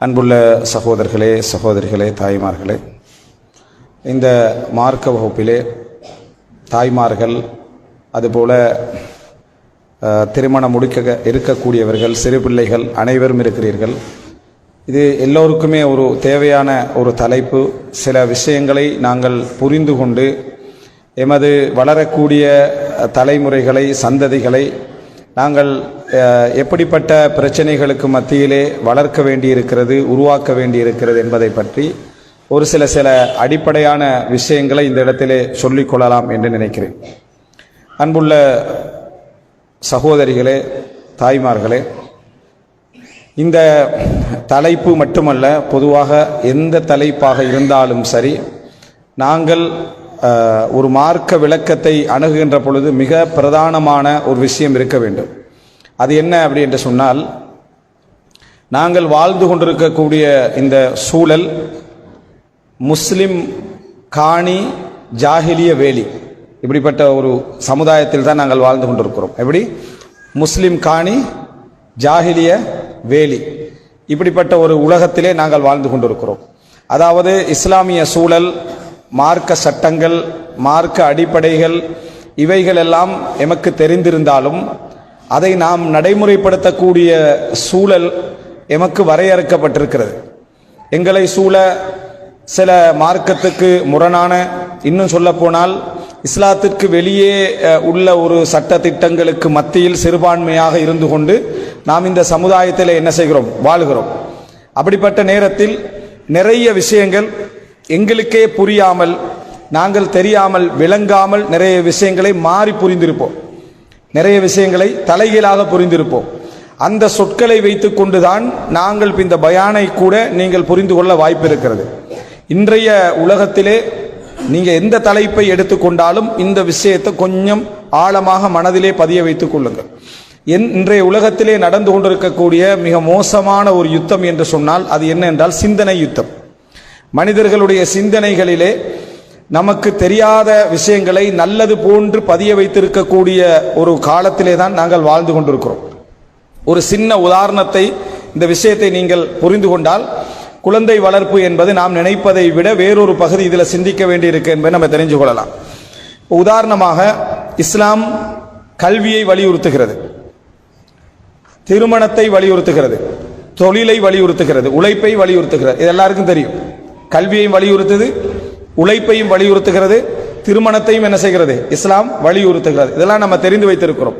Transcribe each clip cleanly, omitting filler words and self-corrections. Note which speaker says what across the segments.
Speaker 1: அன்புள்ள சகோதரர்களே, சகோதரிகளே, தாய்மார்களே, இந்த மார்க்க வகுப்பிலே தாய்மார்கள், அதுபோல திருமணம் முடிக்க இருக்கக்கூடியவர்கள், சிறு பிள்ளைகள் அனைவரும் இருக்கிறீர்கள். இது எல்லோருக்குமே ஒரு தேவையான ஒரு தலைப்பு. சில விஷயங்களை நாங்கள் புரிந்து கொண்டு எமது வளரக்கூடிய தலைமுறைகளை, சந்ததிகளை நாங்கள் எப்படிப்பட்ட பிரச்சனைகளுக்கு மத்தியிலே வளர்க்க வேண்டியிருக்கிறது, உருவாக்க வேண்டியிருக்கிறது என்பதை பற்றி ஒரு சில அடிப்படையான விஷயங்களை இந்த இடத்திலே சொல்லிக்கொள்ளலாம் என்று நினைக்கிறேன். அன்புள்ள சகோதரிகளே, தாய்மார்களே, இந்த தலைப்பு மட்டுமல்ல, பொதுவாக எந்த தலைப்பாக இருந்தாலும் சரி, நாங்கள் ஒரு மார்க்க விளக்கத்தை அணுகுகின்ற பொழுது மிக பிரதானமான ஒரு விஷயம் இருக்க வேண்டும். அது என்ன அப்படி என்று சொன்னால், நாங்கள் வாழ்ந்து கொண்டிருக்கக்கூடிய இந்த சூழல் முஸ்லிம் காணி ஜாஹிலிய வேலி, இப்படிப்பட்ட ஒரு சமுதாயத்தில் தான் நாங்கள் வாழ்ந்து கொண்டிருக்கிறோம். எப்படி? முஸ்லிம் காணி ஜாஹிலிய வேலி, இப்படிப்பட்ட ஒரு உலகத்திலே நாங்கள் வாழ்ந்து கொண்டிருக்கிறோம். அதாவது இஸ்லாமிய சூழல், மார்க்க சட்டங்கள், மார்க்க அடிப்படைகள், இவைகள் எல்லாம் எமக்கு தெரிந்திருந்தாலும் அதை நாம் நடைமுறைப்படுத்தக்கூடிய சூழல் எமக்கு வரையறுக்கப்பட்டிருக்கிறது. எங்களை சூழ சில மார்க்கத்துக்கு முரணான, இன்னும் சொல்ல போனால் இஸ்லாத்திற்கு வெளியே உள்ள ஒரு சட்ட திட்டங்களுக்கு மத்தியில் சிறுபான்மையாக இருந்து கொண்டு நாம் இந்த சமுதாயத்தில் என்ன செய்கிறோம்? வாழ்கிறோம். அப்படிப்பட்ட நேரத்தில் நிறைய விஷயங்கள் எங்களுக்கே புரியாமல், நாங்கள் தெரியாமல், விளங்காமல் நிறைய விஷயங்களை மாறி புரிந்திருப்போம். நிறைய விஷயங்களை தலைகீழாக புரிந்திருப்போம். அந்த சொற்களை வைத்துக் கொண்டுதான் நாங்கள் இந்த பயானை கூட நீங்கள் புரிந்து கொள்ள வாய்ப்பு இருக்கிறது. இன்றைய உலகத்திலே நீங்கள் எந்த தலைப்பை எடுத்துக்கொண்டாலும் இந்த விஷயத்தை கொஞ்சம் ஆழமாக மனதிலே பதிய வைத்துக் கொள்ளுங்கள். இன்றைய உலகத்திலே நடந்து கொண்டிருக்கக்கூடிய மிக மோசமான ஒரு யுத்தம் என்று சொன்னால் அது என்ன என்றால் சிந்தனை யுத்தம். மனிதர்களுடைய சிந்தனைகளிலே நமக்கு தெரியாத விஷயங்களை நல்லது போன்று பதிய வைத்திருக்கக்கூடிய ஒரு காலத்திலே தான் நாங்கள் வாழ்ந்து கொண்டிருக்கிறோம். ஒரு சின்ன உதாரணத்தை, இந்த விஷயத்தை நீங்கள் புரிந்து கொண்டால், குழந்தை வளர்ப்பு என்பது நாம் நினைப்பதை விட வேறொரு பகுதி இதில் சிந்திக்க வேண்டியிருக்கு என்பதை நம்ம தெரிஞ்சு கொள்ளலாம். உதாரணமாக, இஸ்லாம் கல்வியை வலியுறுத்துகிறது, திருமணத்தை வலியுறுத்துகிறது, தொழிலை வலியுறுத்துகிறது, உழைப்பை வலியுறுத்துகிறது. இது எல்லாருக்கும் தெரியும். கல்வியையும் வலியுறுத்துது, உழைப்பையும் வலியுறுத்துகிறது, திருமணத்தையும் என்ன செய்கிறது? இஸ்லாம் வலியுறுத்துகிறது. இதெல்லாம் நம்ம தெரிந்து வைத்திருக்கிறோம்.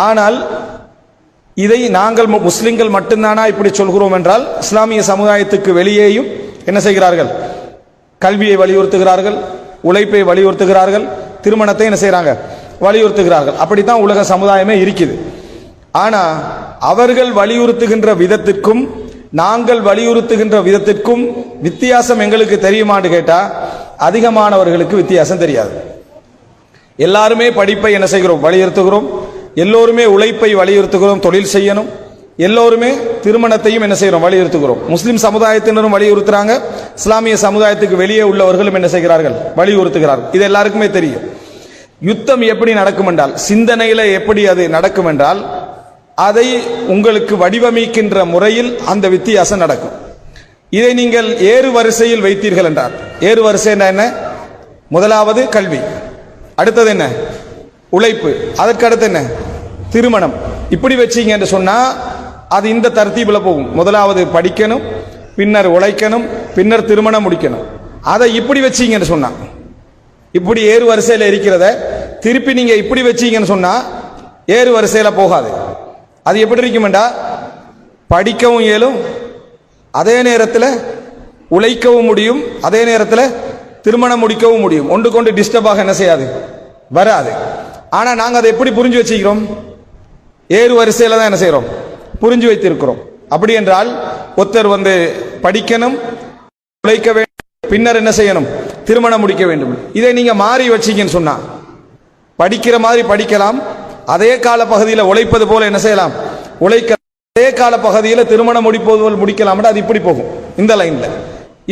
Speaker 1: ஆனால் இதை நாங்கள் முஸ்லிம்கள் மட்டும்தானா இப்படி சொல்கிறோம் என்றால், இஸ்லாமிய சமுதாயத்துக்கு வெளியேயும் என்ன செய்கிறார்கள்? கல்வியை வலியுறுத்துகிறார்கள், உழைப்பை வலியுறுத்துகிறார்கள், திருமணத்தை என்ன செய்கிறாங்க? வலியுறுத்துகிறார்கள். அப்படித்தான் உலக சமுதாயமே இருக்குது. ஆனா அவர்கள் வலியுறுத்துகின்ற விதத்திற்கும் நாங்கள் வலியுறுத்துகின்ற விதத்திற்கும் வித்தியாசம் எங்களுக்கு தெரியுமான்னு கேட்டா, அதிகமானவர்களுக்கு வித்தியாசம் தெரியாது. எல்லாருமே படிப்பை என்ன செய்கிறோம்? வலியுறுத்துகிறோம். எல்லோருமே உழைப்பை வலியுறுத்துகிறோம், தொழில் செய்யணும். எல்லோருமே திருமணத்தையும் என்ன செய்கிறோம்? வலியுறுத்துகிறோம். முஸ்லிம் சமுதாயத்தினரும் வலியுறுத்துறாங்க, இஸ்லாமிய சமுதாயத்துக்கு வெளியே உள்ளவர்களும் என்ன செய்கிறார்கள்? வலியுறுத்துகிறார்கள். இது எல்லாருக்குமே தெரியும். யுத்தம் எப்படி நடக்கும் என்றால், சிந்தனையில எப்படி அது நடக்கும் என்றால், அதை உங்களுக்கு வடிவமைக்கின்ற முறையில் அந்த வித்தியாசம் நடக்கும். இதை நீங்கள் ஏறு வரிசையில் வைத்தீர்கள் என்றால், ஏறு வரிசை என்ன? முதலாவது கல்வி, அடுத்தது என்ன? உழைப்பு, அதற்கு அடுத்து என்ன? திருமணம். இப்படி வச்சீங்க என்று சொன்னா அது இந்த தர்த்தீபில் போகும். முதலாவது படிக்கணும், பின்னர் உழைக்கணும், பின்னர் திருமணம் முடிக்கணும். அதை இப்படி வச்சீங்க என்று சொன்னா, இப்படி ஏறு வரிசையில் இருக்கிறத திருப்பி நீங்க இப்படி வச்சீங்கன்னு சொன்னா ஏறு வரிசையில போகாது. அது எப்படி இருக்குமெண்டா, படிக்கவும் இயலும், அதே நேரத்தில் உழைக்கவும் முடியும், அதே நேரத்தில் திருமணம் முடிக்கவும் முடியும். ஒன்று கொண்டு டிஸ்டர்பாக என்ன செய்யாது? வராது. ஆனா நாங்கள் அதை எப்படி புரிஞ்சு வச்சுக்கிறோம்? ஏறு வரிசையில தான் என்ன செய்யறோம்? புரிஞ்சு வைத்திருக்கிறோம். அப்படி என்றால் ஒருத்தர் படிக்கணும், உழைக்க வேண்டும், பின்னர் என்ன செய்யணும்? திருமணம் முடிக்க வேண்டும். இதை நீங்க மாறி வச்சீங்கன்னு சொன்னா, படிக்கிற மாதிரி படிக்கலாம், அதே கால பகுதியில் உழைப்பது போல என்ன செய்யலாம்? உழைக்க, அதே கால பகுதியில் திருமணம் முடிப்பது போல் முடிக்கலாம். அது இப்படி போகும் இந்த லைன்ல.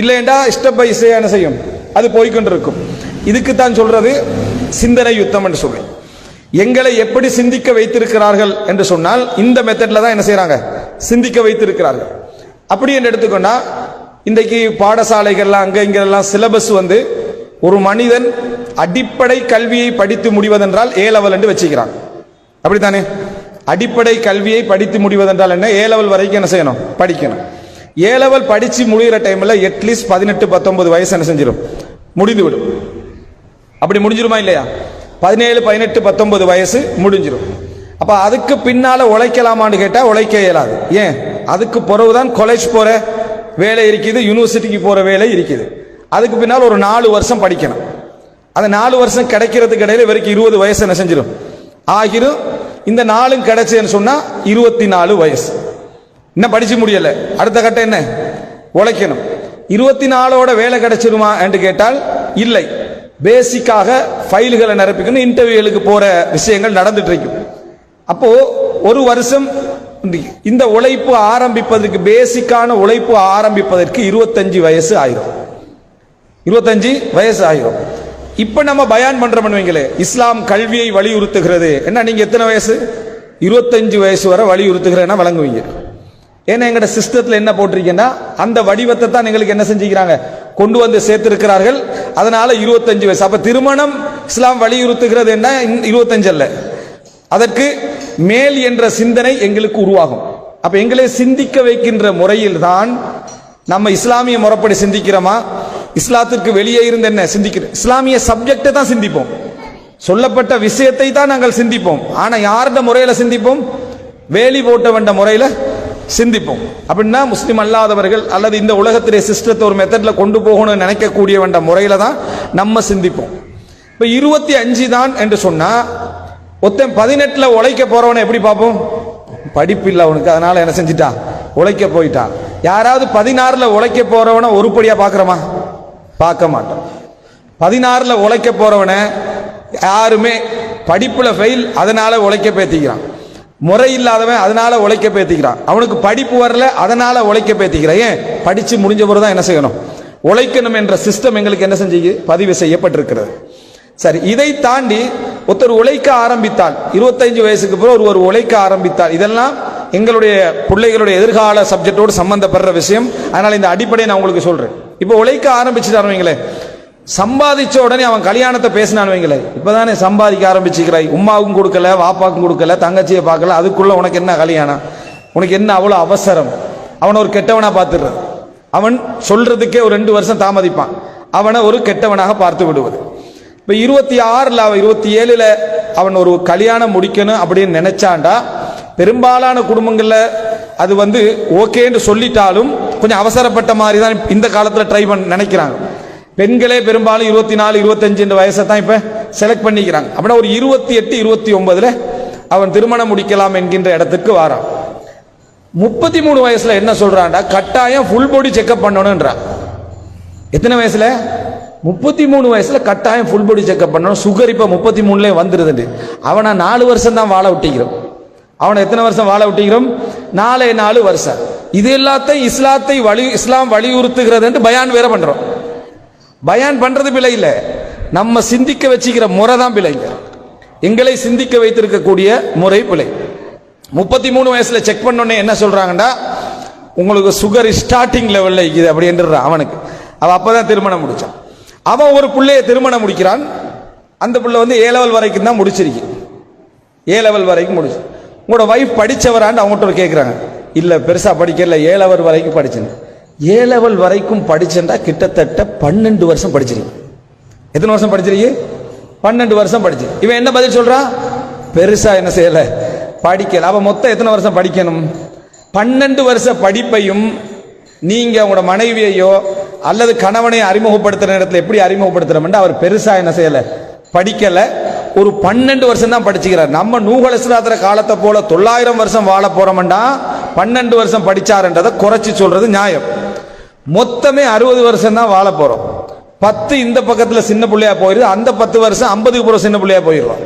Speaker 1: இல்லைண்டா ஸ்டெப் பை ஸ்டெப் என்ன செய்யும்? அது போய்கொண்டிருக்கும். இதுக்குத்தான் சொல்றது சிந்தனை யுத்தம் என்று சொல்லி. எங்களை எப்படி சிந்திக்க வைத்திருக்கிறார்கள் என்று சொன்னால், இந்த மெத்தட்ல தான் என்ன செய்யறாங்க? சிந்திக்க வைத்திருக்கிறார்கள். அப்படி என்று எடுத்துக்கொண்டா இன்றைக்கு பாடசாலைகள்லாம் அங்க இங்கெல்லாம் சிலபஸ் வந்து ஒரு மனிதன் அடிப்படை கல்வியை படித்து முடிவதென்றால் ஏ லெவல் என்று வச்சுக்கிறான். அப்படித்தானே? அடிப்படை கல்வியை படித்து முடிவதென்றால் என்ன? ஏ லெவல் வரைக்கும் என்ன செய்யணும்? படிக்கணும். ஏ லெவல் படிச்சு முடிகிற டைம்ல அட்லீஸ்ட் 18-19 வயசு என்ன செஞ்சிடும்? முடிந்து விடும். அப்படி முடிஞ்சிருமா இல்லையா? 17, 18, 19 வயசு முடிஞ்சிடும். அப்ப அதுக்கு பின்னால உழைக்கலாமான்னு கேட்டா உழைக்க இயலாது. ஏன்? அதுக்கு பிறகுதான் காலேஜ் போற வேலை இருக்குது, யூனிவர்சிட்டிக்கு போற வேலை இருக்குது. அதுக்கு பின்னால் ஒரு 4 வருஷம் படிக்கணும். அந்த 4 வருஷம் கிடைக்கிறதுக்கு இடையில வரைக்கும் 20 வயசு என்ன செஞ்சிடும்? ஆகிரும். இந்த 4 கிடைச்சேன்னு சொன்னா 24 வயசு. இன்னும் படிச்சு முடியல. அடுத்த கட்டம் என்ன? உழைக்கணும். 24ஓட வேலை கிடைச்சிருமா என்று கேட்டால் இல்லை. பேசிக்காக ஃபைல்களை நிரப்பிக்கணும், இன்டர்வியூகளுக்கு போற விஷயங்கள் நடந்துட்டு இருக்கும். அப்போ ஒரு வருஷம் இந்த உழைப்பு ஆரம்பிப்பதற்கு, பேசிக்கான உழைப்பு ஆரம்பிப்பதற்கு 25 வயசு ஆயிரும். 25 வயசு ஆயிரும். இப்ப நம்ம பயான் பண்றோம்னு வைங்களே, இஸ்லாம் கல்வியை வலியுறுத்துகிறது. என்ன, நீங்க எத்தனை வயசு? 25 வயசு வரை வலியுறுத்துகிறேன்னா வழங்குவீங்க. ஏன்னா எங்கட சிஸ்டத்துல என்ன போட்டிருக்கீங்கன்னா அந்த வடிவத்தை தான் எங்களுக்கு என்ன செஞ்சுக்கிறாங்க, கொண்டு வந்து சேர்த்திருக்கிறார்கள். அதனால 25 வயசு. அப்ப திருமணம் இஸ்லாம் வலியுறுத்துகிறது என்ன? 25 அல்ல, அதற்கு மேல் என்ற சிந்தனை எங்களுக்கு உருவாகும். அப்ப எங்களை சிந்திக்க வைக்கின்ற முறையில் தான் நம்ம இஸ்லாமிய முறைப்படி சிந்திக்கிறோமா, இஸ்லாத்திற்கு வெளியே இருந்து என்ன சிந்திக்கிறோம்? இஸ்லாமிய சப்ஜெக்டை தான் சிந்திப்போம், சொல்லப்பட்ட விஷயத்தை தான் நாங்கள் சிந்திப்போம். ஆனா யாருடைய முறையில சிந்திப்போம்? வேலி போட்ட வேண்ட முறையில சிந்திப்போம். அப்படின்னா முஸ்லிம் அல்லாதவர்கள் அல்லது இந்த உலகத்திலே சிஸ்டத்தை ஒரு மெத்தட்ல கொண்டு போகணும்னு நினைக்கக்கூடிய வேண்ட முறையில தான் நம்ம சிந்திப்போம். இப்ப 25 தான் என்று சொன்னா ஒருத்தன் 18ல உழைக்க போறவனை எப்படி பார்ப்போம்? படிப்பு இல்லை அவனுக்கு, அதனால என்ன செஞ்சிட்டான்? உழைக்க போயிட்டான். யாராவது 16ல உழைக்க போறவனை ஒருபடியா பார்க்கிறோமா? பார்க்க மாட்டோம். 16ல உழைக்க போறவனை யாருமே படிப்புல ஃபெயில், அதனால உழைக்க பேத்திக்கிறான். முறை இல்லாதவன் அதனால உழைக்க பேத்திக்கிறான். அவனுக்கு படிப்பு வரல, அதனால உழைக்க பேத்திக்கிறான். ஏன்? படிச்சு முடிஞ்ச பிறகுதான் என்ன செய்யணும்? உழைக்கணும் என்ற சிஸ்டம் எங்களுக்கு என்ன செஞ்சு பதிவு செய்யப்பட்டிருக்கிறது. சரி, இதை தாண்டி ஒருத்தர் உழைக்க ஆரம்பித்தால், 25 வயசுக்கு பிறகு ஒருவர் உழைக்க ஆரம்பித்தால், இதெல்லாம் எங்களுடைய பிள்ளைகளுடைய எதிர்கால சப்ஜெக்டோடு சம்பந்தப்படுற விஷயம். அதனால இந்த அடிப்படையை நான் உங்களுக்கு சொல்றேன். இப்போ உழைக்க ஆரம்பிச்சுட்டாரு வைங்களேன், சம்பாதிச்ச உடனே அவன் கல்யாணத்தை பேசினான்னு வைங்களேன், இப்பதானே சம்பாதிக்க ஆரம்பிச்சுக்கிறாய், உமாவுக்கும் கொடுக்கல, வாப்பாக்கும் கொடுக்கல, தங்கச்சியை பார்க்கல, அதுக்குள்ள உனக்கு என்ன கல்யாணம்? உனக்கு என்ன அவ்வளோ அவசரம்? அவனை ஒரு கெட்டவனா பார்த்துடுறது. அவன் சொல்றதுக்கே ஒரு 2 வருஷம் தாமதிப்பான். அவனை ஒரு கெட்டவனாக பார்த்து விடுவது. இப்ப 26ல 27ல அவன் ஒரு கல்யாணம் முடிக்கணும் அப்படின்னு நினைச்சாண்டா, பெரும்பாலான குடும்பங்கள்ல அது வந்து ஓகேன்னு சொல்லிட்டாலும் கொஞ்சம் அவசரப்பட்ட மாதிரி தான் இந்த காலத்துல ட்ரை பண்ண நினைக்கிறாங்க. பெண்களே பெரும்பாலும் 24, 25 வயசை தான் இப்ப செலக்ட் பண்ணிக்கிறாங்க. அப்படின்னா ஒரு 28, 29ல அவன் திருமணம் முடிக்கலாம் என்கின்ற இடத்துக்கு வாரான். 33 வயசுல என்ன சொல்றான்டா, கட்டாயம் ஃபுல் பாடி செக்அப் பண்ணணும்ன்றான். எத்தனை வயசுல? 33 வயசுல கட்டாயம் ஃபுல் பாடி செக்அப் பண்ணணும். சுகர் இப்ப 33ல வந்துருது. அவனை 4 வருஷம் தான் வாழ விட்டிக்கிறோம். அவனை எத்தனை வருஷம் வாழ விட்டிக்கிறோம்? 4 வருஷம். இது எல்லாத்தையும் இஸ்லாம் வலியுறுத்துகிறது என்று பயான் வேற பண்றோம். பயான் பண்றது பிழை இல்லை, நம்ம சிந்திக்க வச்சுக்கிற முறை தான் பிழை. எங்களை சிந்திக்க வைத்திருக்கக்கூடிய முறை பிழை. 33 வயசுல செக் பண்ணோன்னே என்ன சொல்றாங்கடா, உங்களுக்கு சுகர் ஸ்டார்டிங் லெவல்ல இருக்குது அப்படின்றான் அவனுக்கு. அவன் அப்பதான் திருமணம் முடிச்சான். அவன் ஒரு பிள்ளைய திருமணம் முடிக்கிறான். அந்த பிள்ளை வந்து A லெவல் வரைக்கும் தான் முடிச்சிருக்கு. A லெவல் வரைக்கும் முடிச்சு. உங்களோட வைஃப் படிச்சவரான்னு அவங்ககிட்ட கேட்குறாங்க. இல்ல பெருசா படிக்கல, A லெவல் வரைக்கும் படிச்சேன். A லெவல் வரைக்கும் படிச்சேன்டா கிட்டத்தட்ட 12 வருஷம் படிச்சிருக்கு. எத்தனை வருஷம் படிச்சிருக்கு? 12 வருஷம் படிச்சு. இவன் என்ன பதில் சொல்றான்? பெருசா என்ன செய்யல, படிக்கல. அவன் மொத்தம் எத்தனை வருஷம் படிக்கணும்? 12 வருஷ படிப்பையும் நீங்க உங்களோட மனைவியையோ அல்லது கணவனை அறிமுகப்படுத்துற இடத்துல எப்படி அறிமுகப்படுத்துறோம்? அவர் பெருசா என்ன செய்யல, படிக்கல. ஒரு 12 வருஷம் தான் படிச்சுக்கிறார். நம்ம நூஹ் அலைஹிஸ்ஸலாத்து காலத்தை போல 900 வருஷம் வாழ போறோம்டா, 12 வருஷம் படிச்சாருன்றதை குறைச்சி சொல்றது நியாயம். மொத்தமே 60 வருஷம் தான் வாழ போறோம். 10 இந்த பக்கத்துல சின்ன பிள்ளையா போயிருது, அந்த 10 வருஷம் 50க்கு போற சின்ன பிள்ளையா போயிடுறோம்.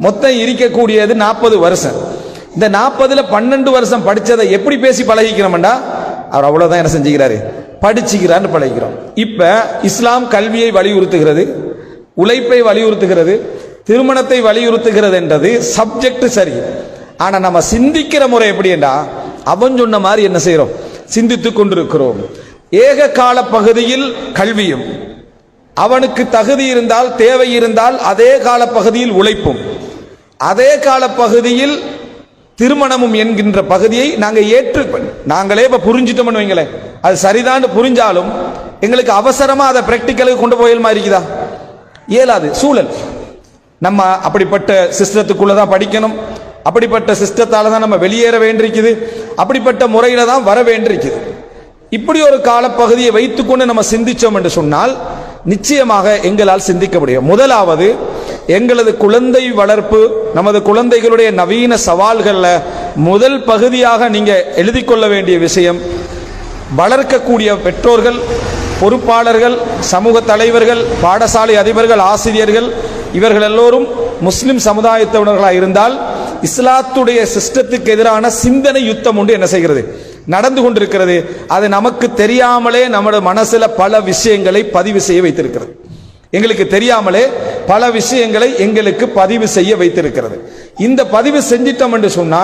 Speaker 1: மொத்தம் இருக்கக்கூடியது 40 வருஷம். இந்த 40ல 12 வருஷம் படிச்சதை எப்படி பேசி பழகிக்கிறோம்டா, அவர் அவ்வளவுதான் என்ன செஞ்சுக்கிறாரு, படிச்சுக்கிறான்னு பழகிக்கிறோம். இப்ப இஸ்லாம் கல்வியை வலியுறுத்துகிறது, உழைப்பை வலியுறுத்துகிறது, திருமணத்தை வலியுறுத்துகிறது என்றது சப்ஜெக்ட் சரி. ஆனா நம்ம சிந்திக்கிற முறை எப்படின்னா, அவன் சொன்ன மாதிரி என்ன செய்யறோம், சிந்தித்துக் கொண்டிருக்கிறோம். ஏக கால பகுதியில் கல்வியும், அவனுக்கு தகுதி இருந்தால் தேவை இருந்தால் அதே கால பகுதியில் உழைப்பும், அதே கால பகுதியில் திருமணமும் என்கின்ற பகுதியை நாங்களே இப்ப புரிஞ்சிட்டோம்னு வைங்களேன், அது சரிதான் புரிஞ்சாலும் எங்களுக்கு அவசரமா அதை பிராக்டிக்கலுக்கு கொண்டு போயல் இருக்குதா? இயலாது. சூழல் நம்ம அப்படிப்பட்ட சிஸ்டத்துக்குள்ளதான் படிக்கணும், அப்படிப்பட்ட சிஸ்டத்தால தான் நம்ம வெளியேற வேண்டியிருக்குது, அப்படிப்பட்ட முறையில தான் வர வேண்டியிருக்குது. இப்படி ஒரு காலப்பகுதியை வைத்துக்கொண்டு நம்ம சிந்திச்சோம் என்று சொன்னால் நிச்சயமாக எங்களால் சிந்திக்க முடியும். முதலாவது, எங்களது குழந்தை வளர்ப்பு, நமது குழந்தைகளுடைய நவீன சவால்கள்ல முதல் பகுதியாக நீங்க எழுதி கொள்ள வேண்டிய விஷயம், வளர்க்கக்கூடிய பெற்றோர்கள், பொறுப்பாளர்கள், சமூக தலைவர்கள், பாடசாலை அதிபர்கள், ஆசிரியர்கள், இவர்கள் எல்லோரும் முஸ்லிம் சமுதாயத்தவர்களாக இருந்தால் இஸ்லாத்துடைய சிஸ்டத்துக்கு எதிரான சிந்தனை யுத்தம் ஒன்று என்ன செய்கிறது, நடந்து கொண்டிருக்கிறது. அது நமக்கு தெரியாமலே நம்முடைய மனசுல பல விஷயங்களை பதிவு செய்ய வைத்திருக்கிறது. எங்களுக்கு தெரியாமலே பல விஷயங்களை எங்களுக்கு பதிவு செய்ய வைத்திருக்கிறது. இந்த பதிவு செஞ்சிட்டோம் என்று சொன்னா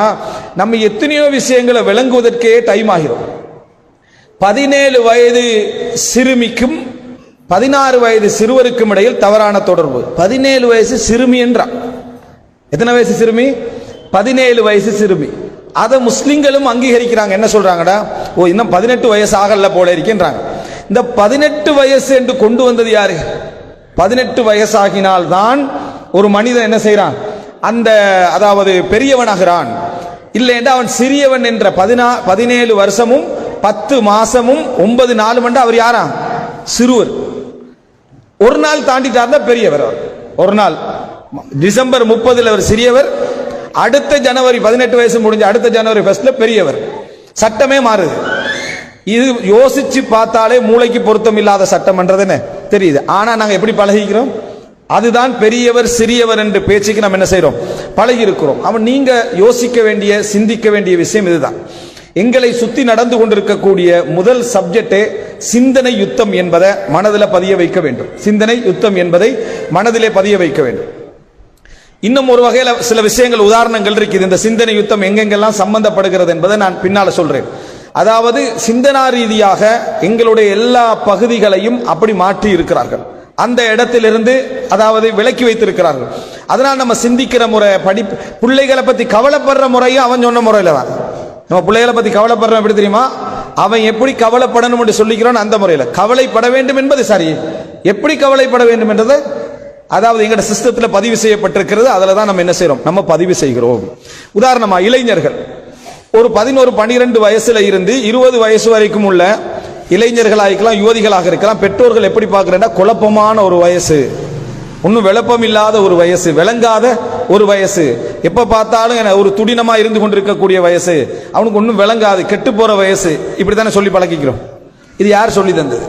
Speaker 1: நம்ம எத்தனையோ விஷயங்களை விளங்குவதற்கே டைம் ஆகிறோம். 17 வயது சிறுமிக்கும் 16 வயது சிறுவருக்கும் இடையில் தவறான தொடர்பு. 17 வயசு சிறுமி என்றான். எத்தனை வயசு சிறுமி? 17 வயசு சிறுமி. அதை முஸ்லிம்களும் அங்கீகரிக்கிறாங்க. என்ன சொல்றாங்கடா, ஓ இன்னும் 18 வயசு ஆகல போல இருக்கின்றாங்க. இந்த 18 வயசு என்று கொண்டு வந்தது யாரு? 18 வயசாகினால் தான் ஒரு மனிதன் என்ன செய்யறான், அந்த அதாவது பெரியவனாகிறான். இல்லை என்று அவன் சிறியவன் என்ற 17 வருஷமும் 10 மாசமும் 9 நாளும் அவர் யாரா? சிறுவர். ஒரு நாள் தாண்டிட்டார்னா பெரியவர். ஒரு நாள் டிசம்பர் 30 அவர் சிறியவர், அடுத்த ஜனவரி 18 வயசு முடிஞ்ச அடுத்த ஜனவரி 1 பெரியவர். சட்டமே மாறுது. இது யோசிச்சு பார்த்தாலே மூளைக்கு பொருத்தம் இல்லாத சட்டம் என்றது தெரியுது. ஆனா நாங்க எப்படி பழகிக்கிறோம்? அதுதான் பெரியவர் சிறியவர் என்ற பேச்சுக்கு நம்ம என்ன செய்யறோம், பழகி இருக்கிறோம். அவன் நீங்க யோசிக்க வேண்டிய சிந்திக்க வேண்டிய விஷயம் இதுதான். எங்களை சுத்தி நடந்து கொண்டிருக்கக்கூடிய முதல் சப்ஜெக்டே சிந்தனை யுத்தம் என்பதை மனதில் பதிய வைக்க வேண்டும். சிந்தனை யுத்தம் என்பதை மனதிலே பதிய வைக்க வேண்டும். இன்னும் ஒரு வகையில் சில விஷயங்கள் உதாரணங்கள் இருக்குது. இந்த சிந்தனை யுத்தம் எங்கெங்கெல்லாம் சம்பந்தப்படுகிறது என்பதை நான் பின்னால சொல்றேன். அதாவது சிந்தனா ரீதியாக எங்களுடைய எல்லா பகுதிகளையும் அப்படி மாற்றி இருக்கிறார்கள். அந்த இடத்திலிருந்து அதாவது விலக்கி வைத்திருக்கிறார்கள். அதனால் நம்ம சிந்திக்கிற முறை, பிள்ளைகளை பத்தி கவலைப்படுற முறையும் அவன் சொன்ன முறையில தான். நம்ம பிள்ளைகளை பத்தி கவலைப்படுறோம் எப்படி தெரியுமா? அவன் எப்படி கவலைப்படணும் என்று சொல்லிக்கிறான் அந்த முறையில். கவலைப்பட வேண்டும் என்பது சரி, எப்படி கவலைப்பட வேண்டும் என்றது அதாவது எங்கட சிஸ்டத்தில் பதிவு செய்யப்பட்டிருக்கிறது. அதில் தான் நம்ம என்ன செய்யறோம், நம்ம பதிவு செய்கிறோம். உதாரணமா இளைஞர்கள் ஒரு 11, 12 வயசுல இருந்து 20 வயசு வரைக்கும் உள்ள இளைஞர்களாக இருக்கலாம், யுவதிகளாக இருக்கலாம். பெற்றோர்கள் எப்படி பார்க்கிறேன்னா, குழப்பமான ஒரு வயசு, ஒன்னும் விளப்பம் இல்லாத ஒரு வயசு, விளங்காத ஒரு வயசு, எப்ப பார்த்தாலும் ஒரு துடினமா இருந்து கொண்டிருக்கக்கூடிய வயசு, அவனுக்கு ஒன்னும் விளங்காது, கெட்டு போற வயசு, இப்படித்தானே சொல்லி பழக்கிக்கிறோம். இது யார் சொல்லி தந்தது?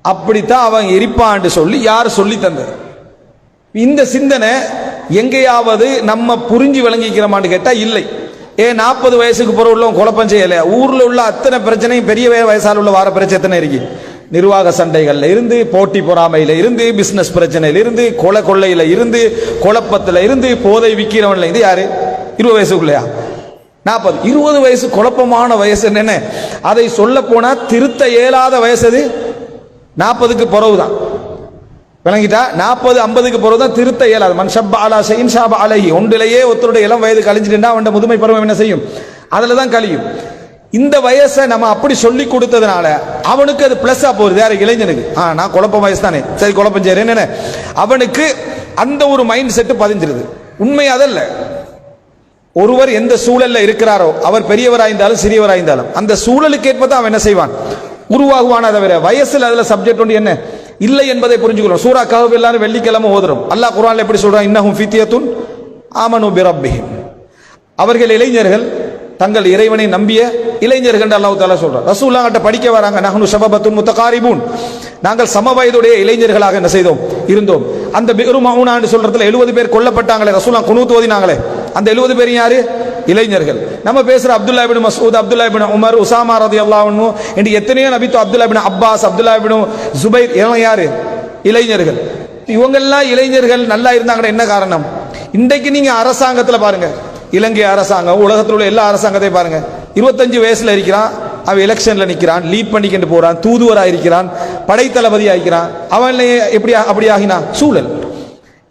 Speaker 1: அப்படித்தான் அவன் எரிப்பான்னு சொல்லி யார் சொல்லி தந்தது? இந்த சிந்தனை எங்கேயாவது நம்ம புரிஞ்சு விளங்கிக்கிறோமான்னு கேட்டா இல்லை. 40 வயசுக்கு பிறகு உள்ள குழப்பம் செய்யல. ஊர்ல உள்ள அத்தனை பிரச்சனையும் பெரிய வயசால உள்ள வார பிரச்சனை எத்தனை இருக்கு. நிர்வாக சண்டைகள்ல இருந்து, போட்டி பொறாமையில இருந்து, பிசினஸ் பிரச்சனையில இருந்து, கொள்ளையில இருந்து, குழப்பத்துல இருந்து, போதை விக்கிறவன்ல இருந்து யாரு? 20 வயசுக்குள்ளையா? 40, 20 வயசு குழப்பமான வயசு. என்ன அதை சொல்ல போனா திருத்த இயலாத வயசு அது 40க்கு பிறகுதான். விளங்கிட்டா? 40, 50க்கு பிறகுதான் திருத்த இயலாது. மன்ஷப் அலா ஷைன் ஷாப அலைஹி, ஒன்றிலேயே ஒருத்தருடைய இளம் வயது கழிஞ்சிட்டுன்னா அவன் முதுமை பருவம் என்ன செய்யும்? அதுல தான் கழியும். இந்த வயசை நம்ம அப்படி சொல்லி கொடுத்ததுனால அவனுக்கு அது பிளஸ்ஸா போகுது. யாரு? இளைஞனுக்கு. நான் குழப்பம் வயசு தானே, சரி குழப்பம் செய்யறேன், என்ன அவனுக்கு அந்த ஒரு மைண்ட் செட் பதிஞ்சிருது. உண்மை அதல்ல. ஒருவர் எந்த சூழல்ல இருக்கிறாரோ, அவர் பெரியவராயிருந்தாலும் சிறியவராயிருந்தாலும் அந்த சூழலுக்கு ஏற்பதான் அவன் என்ன செய்வான், உருவாகுவான. தவிர வயசுல அதுல சப்ஜெக்ட் ஒன்று என்ன இல்லை என்பதை புரிஞ்சுக்கிறோம். சூரா கஹஃப் எல்லாரும் வெள்ளிக்கிழமை ஓதுறோம். அல்லாஹ் குர்ஆன்ல எப்படி சொல்றான்? இன்னஹும் ஃபித்யத்துன் ஆமனு பிரப்பிஹிம், அவர்கள் இளைஞர்கள், தங்கள் இறைவனை நம்பிய இளைஞர்கள் அல்லாஹ் தஆலா சொல்றார். ரசூலுல்லாஹ் கிட்ட படிக்க வராங்க. நஹ்னு ஷபபத்துன் முத்தகாரிபூன், நாங்கள் சமவயதுடைய இளைஞர்களாக என்ன செய்தோம், இருந்தோம். அந்த பிரு மவுனான்னு சொல்றதுல 70 பேர் கொல்லப்பட்டாங்களே, ரசூலுல்லாஹ் குனூத் ஓதினாங்களே, அந்த 70 பேர் யாரு? இளைஞர்கள். நம்ம பேசுற அப்துல்லா இப்னு மஸ்ஊத், அப்துல்லா இப்னு உமர், உசாமா ரலியல்லாஹு அன்ஹு, இந்த எத்தனையோ நபி, அப்துல்லா இப்னு அப்பாஸ், அப்துல்லா இப்னு ஜுபைர், எல்லாம் யாரு? இளைஞர்கள். இவங்கெல்லாம் இளைஞர்கள் நல்லா இருந்தாங்கன்னா என்ன காரணம்? இன்றைக்கு நீங்க அரசாங்கத்தில் பாருங்க, இலங்கை அரசாங்கம், உலகத்தில் உள்ள எல்லா அரசாங்கத்தையும் பாருங்க, 25 வயசுல இருக்கிறான், அவன் எலெக்ஷன்ல நிற்கிறான், லீட் பண்ணிக்கிட்டு போறான், தூதுவராக இருக்கிறான், படைத்தளபதி ஆகிறான். அவன் எப்படி அப்படி ஆகினா சூழல்.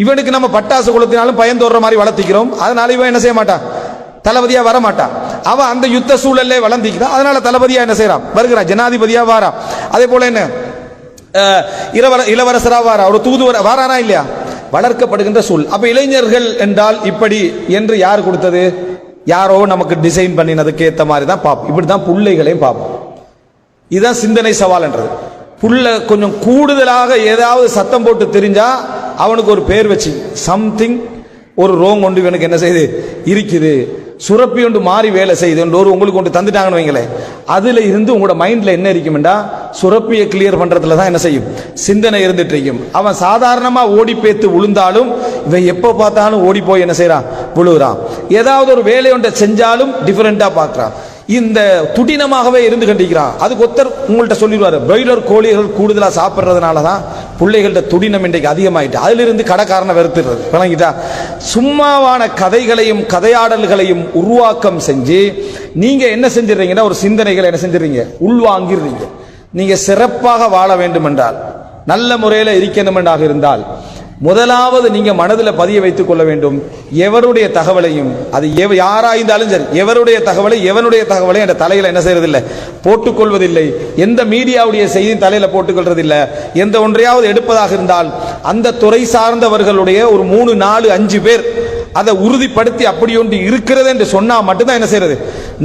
Speaker 1: இவனுக்கு நம்ம பட்டாசு கொளுத்தினாலும் பயந்தோடுற மாதிரி வளர்த்திக்கிறோம். அதனால இவன் என்ன செய்ய மாட்டான், தளபதியா வர மாட்டான். அவன் அந்த யுத்த சூழல்ல வளர்ந்திக்கிறான். அதனால தளபதியா என்ன செய்யறான், வருகிறான், ஜனாதிபதியா வாரான். அதே போல என்ன இளவரசரா வாரா, ஒரு தூதுவர வாரானா இல்லையா, வளர்க்கப்படுகின்ற சூழல். அப்ப இளைஞர்கள் என்றால் இப்படி என்று யார் கொடுத்தது, யாரோ நமக்கு டிசைன் பண்ணினதுக்கு ஏற்ற மாதிரி தான் பார்ப்போம். இப்படிதான் பிள்ளைகளையும் பார்ப்போம். இதுதான் சிந்தனை சவால் என்றது. புள்ள கொஞ்சம் கூடுதலாக ஏதாவது சத்தம் போட்டு தெரிஞ்சா அவனுக்கு ஒரு பேர் வச்சு, சம்திங் ஒரு ரோங் ஒன்று இவனுக்கு என்ன செய்யுது இருக்குது, சுரப்பி ஒன்று மாறி வேலை செய்யுது ஒரு உங்களுக்கு ஒன்று தந்துட்டாங்கன்னு வைங்களேன். அதுல இருந்து உங்களோட மைண்ட்ல என்ன இருக்கும்டா, சுரப்பியை கிளியர் பண்றதுல தான் என்ன செய்யும், சிந்தனை இருந்துட்டு இருக்கும். அவன் சாதாரணமா ஓடி பேத்து விழுந்தாலும் இவன் எப்ப பார்த்தாலும் ஓடி போய் என்ன செய்யறான், விழுகிறான். ஏதாவது ஒரு வேலை ஒன்றை செஞ்சாலும் டிஃபரெண்டா பார்க்கிறான். இந்த துடினமாகவே இருந்து கண்டிக்கிறான். அதுக்கு ஒருத்தர் உங்கள்கிட்ட சொல்லிடுவாரு, பிராய்லர் கோழிகள் கூடுதலா சாப்பிட்றதுனால தான் பிள்ளைகள்ட்ட துடினம் இன்றைக்கு அதிகமாயிட்டு. அதிலிருந்து கடைக்காரனை வெறுத்துறது விளங்கிட்டா. சும்மாவான கதைகளையும் கதையாடல்களையும் உருவாக்கம் செஞ்சு நீங்க என்ன செஞ்சிடறீங்கன்னா, ஒரு சிந்தனைகளை என்ன செஞ்சிடறீங்க, உள்வாங்கிடுறீங்க. நீங்க சிறப்பாக வாழ வேண்டும் என்றால், நல்ல முறையில் இருக்கணும் என்றாக இருந்தால், முதலாவது நீங்க மனதில் பதிய வைத்துக் கொள்ள வேண்டும், எவருடைய தகவலையும், அது யாராயிருந்தாலும் சரி, எவருடைய தகவலை எவனுடைய தகவலை என்ற தலையில என்ன செய்யறதில்லை, போட்டுக்கொள்வதில்லை. எந்த மீடியாவுடைய செய்தி தலையில போட்டுக்கொள்றதில்லை. எந்த ஒன்றையாவது எடுப்பதாக இருந்தால் அந்த துறை சார்ந்தவர்களுடைய ஒரு 3, 4, 5 பேர் அதை உறுதிப்படுத்தி அப்படி ஒன்று இருக்கிறது என்று சொன்னா மட்டும்தான் என்ன செய்யறது,